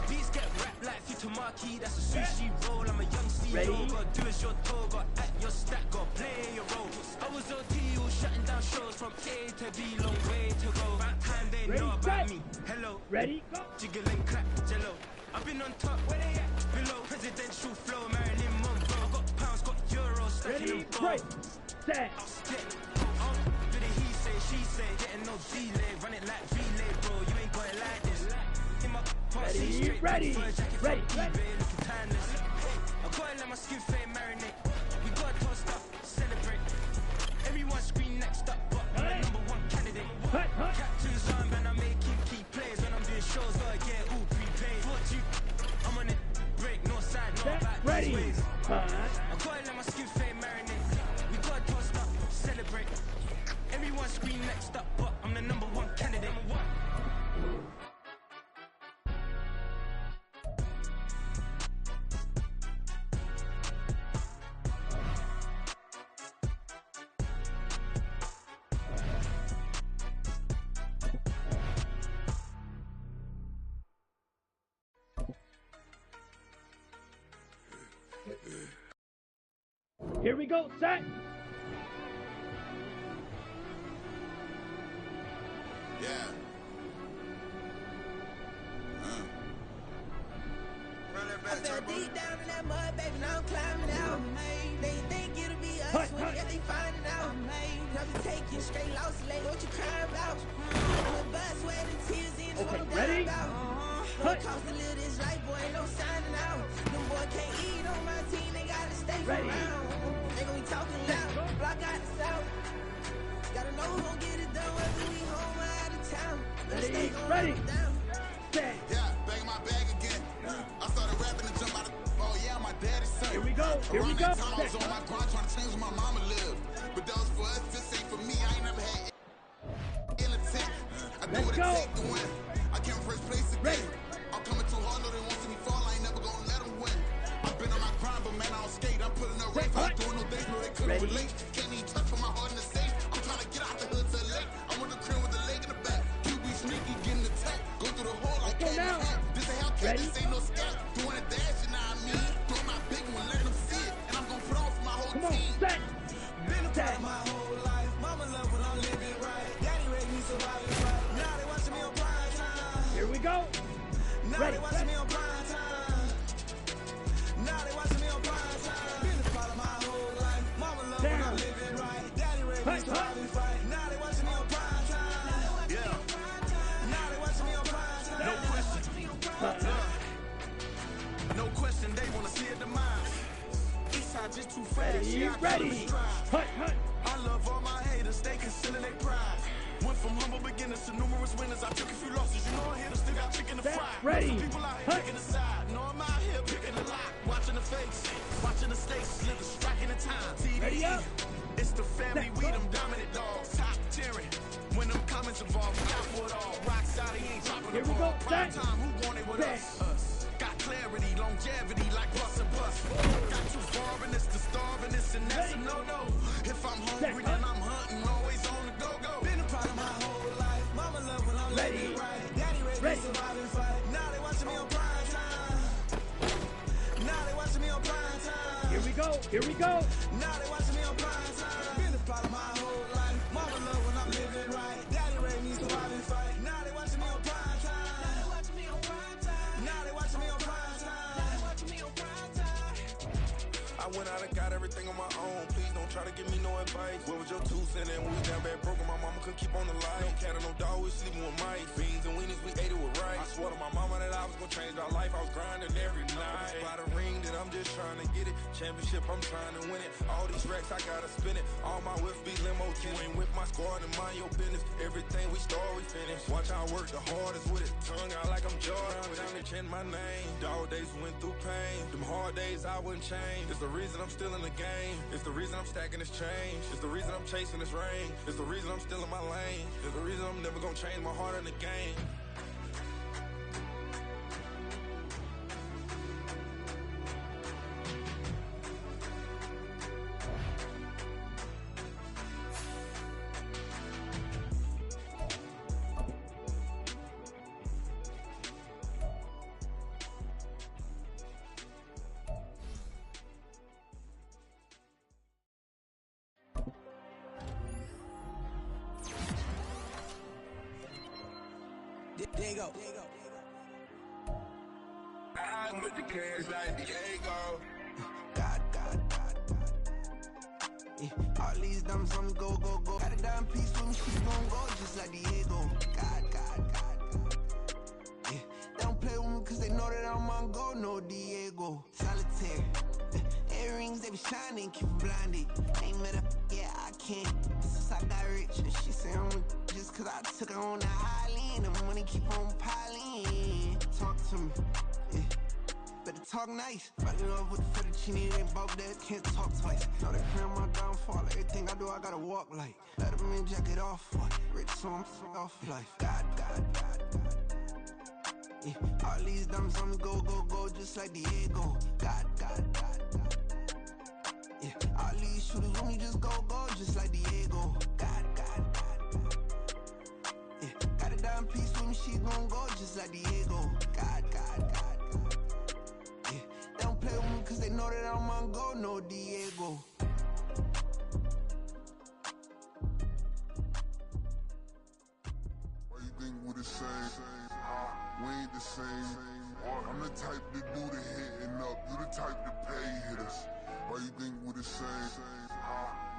Beats get wrapped like Futamaki, that's a sushi roll. I'm a young CEO, gotta do as you're told. Gotta act your stack, gotta play your role. I was OT, all shutting down shows from A to B, long way to go. Right time they know about me. Hello, ready, go. Jiggle and clap, jello. I've been on top, where they at? Below, presidential flow, Marilyn Monroe. Got pounds, got euros, stacking them both. Set. Do the he say, she say, getting no delay. Run it like relay, bro. You ain't going like this. In my part C straight, ready. eBay, looking timeless. I gotta let my skin fade marinate. We gotta toast up, celebrate. Everyone scream next up, but I'm the #1 candidate. Captain's armband, I'm making key plays when I'm doing shows. Gotta get all prepaid. What you? I'm on it, break, no side, no about these ways. I gotta let my skin fade marinate. We gotta toast up, celebrate. Everyone scream next up, but I'm the #1 candidate. Here we go, set. Yeah. I fell deep down in that mud, baby, now I'm climbing out. They think it'll be us when they find it out. Now we taking straight loss, late, what you crying about? Put blood, sweat, and tears in, what I'm dying about. What cost to live this life, boy, ain't no signing out. Them boy can't eat on my team, they gotta stay around. They gon' be talking loud, block out the south. Gotta know who gon' get it done, whether we home or out of town. Ready. Yeah, bang my bag again. I started rapping and jump out of. Oh yeah, my daddy's son. Here we go. Here we go. Around that time I was on my grind trying to change where my mama lived. But that was for us. This ain't for me. I ain't never had ill intent. I do what it take to win. I came first place again. I'm coming too hard, no they won't see me fall. I ain't never gonna let them win. I've been on my grind, but man I don't skate. I'm putting up rape. I'm doing no things, no they couldn't relate. Can't even touch for my heart in the safe. I'm trying to get out the hood to the lake. I'm with the crib with the leg in the back. QB sneaky, getting attacked. Go through the hole like candy hat. This ain't Hellcat, this ain't no scat. Doing a dash, you know what I mean? Doing my big one, letting them see it. And I'm gonna put on for my whole team. Been a part of my whole life. Mama love when I'm living right. Daddy raised me surviving right. Now they watching me on prime time. Here we go. Now they watching me on prime time. Now they watching me on prime time. Been a part of my whole life. Mama love when I'm living right. Daddy raised me surviving right. Now they watching me on prime time. Yeah. Now they watching me on prime time. No question. No question, they wanna see a demise. Eastside just too fast. Ready. I love all my haters, they concealing their pride. Went from humble beginners to numerous winners. I took a few losses. You know I hit them, still got chicken to fry. Ready. Some people out here picking a side. No, I'm out here picking a lot. Watching the face, watching the stakes, slither, striking the time. TDE. It's the family, we them dominant dogs. Top tiering. When them comments involved, we got for it all. Rock side, he ain't dropping the ball. Prime time, who want it with us? Got clarity, longevity, like bus and bus. Got too far and it's the starving, it's and that's a no-no. If I'm hungry, then I'm hunting, always on the go-go. Been a part of my whole life. Mama love when I'm living right. Daddy raised me survive and fight. Now they watching me on prime time. Now they watching me on prime time. Here we go. Here we go. Now they watching me on prime time. Been a part of my whole life. Mama love when I'm living right. Daddy raised me survive and fight. Now they watching me on prime time. Now they watching me on prime time. Now they watching me on prime time. Now they watching me on prime time. I went out and got everything on my own. Please don't try to give me no advice. What was your 2 cents? And we was down bad broke and my mama couldn't keep on the light. No cat and no dog, we sleeping with mice. Beans and weenies, we ate it with rice. I swore to my mama that I was gonna change our life. I was grinding every night. By the ring that I'm just trying to get it. Championship, I'm trying to win it. All these racks, I gotta spin it. All my whips be limo. You ain't with my squad and mind your business. Everything we start, we finish. Watch I work the hardest with it. Tongue out like I'm Jordan. Time to change my name. Dog days went through pain. Them hard days I wouldn't change. It's the reason I'm still in the game. It's the reason I'm stacking this change. It's the reason I'm chasing this ring. It's the reason I'm still in my lane. It's the reason I'm never gonna change my heart in the game. Diego. I put the cash like Diego. God. Yeah. All these dumps on me, go. Got a dime piece with me, she gon' go just like Diego. God. Yeah. They don't play with me cause they know that I'm on go, no Diego. Solitaire. Earrings, they be shining, keep them blinded. Ain't met up, yeah, I can't. Since I got rich, and she say I'm just cause I took her on the island. The money keep on piling. Talk to me, yeah. Better talk nice. Fell in love with the fettuccine and both that can't talk twice. Know they pray on my downfall. Everything I do, I gotta walk like. Let them in, jacket off. Rich, so I'm off life. God. Yeah. All these dumps on me, go, just like Diego. God. Yeah. All these shooters with me, just go, just like Diego. God. Yeah. Got a dime piece with me, she gon' go just like Diego. God. Yeah. They don't play with me cause they know that I'm on go, no Diego. Why you think we the same? We ain't the same. I'm the type to do the hitting up. You the type to pay hitters. Why you think we the same?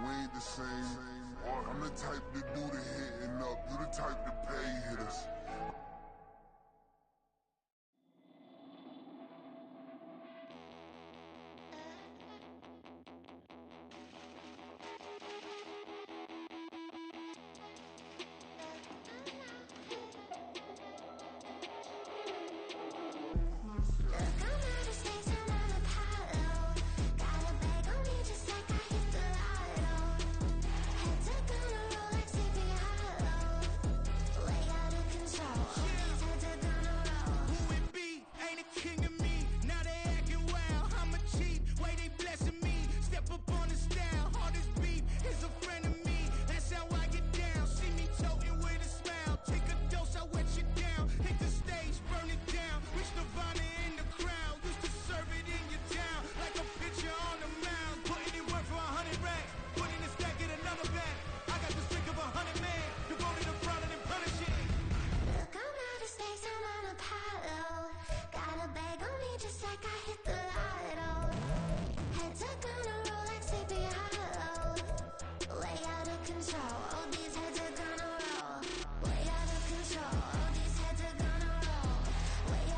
We ain't the same. I'm the type to do the hitting up. You the type to pay hitters.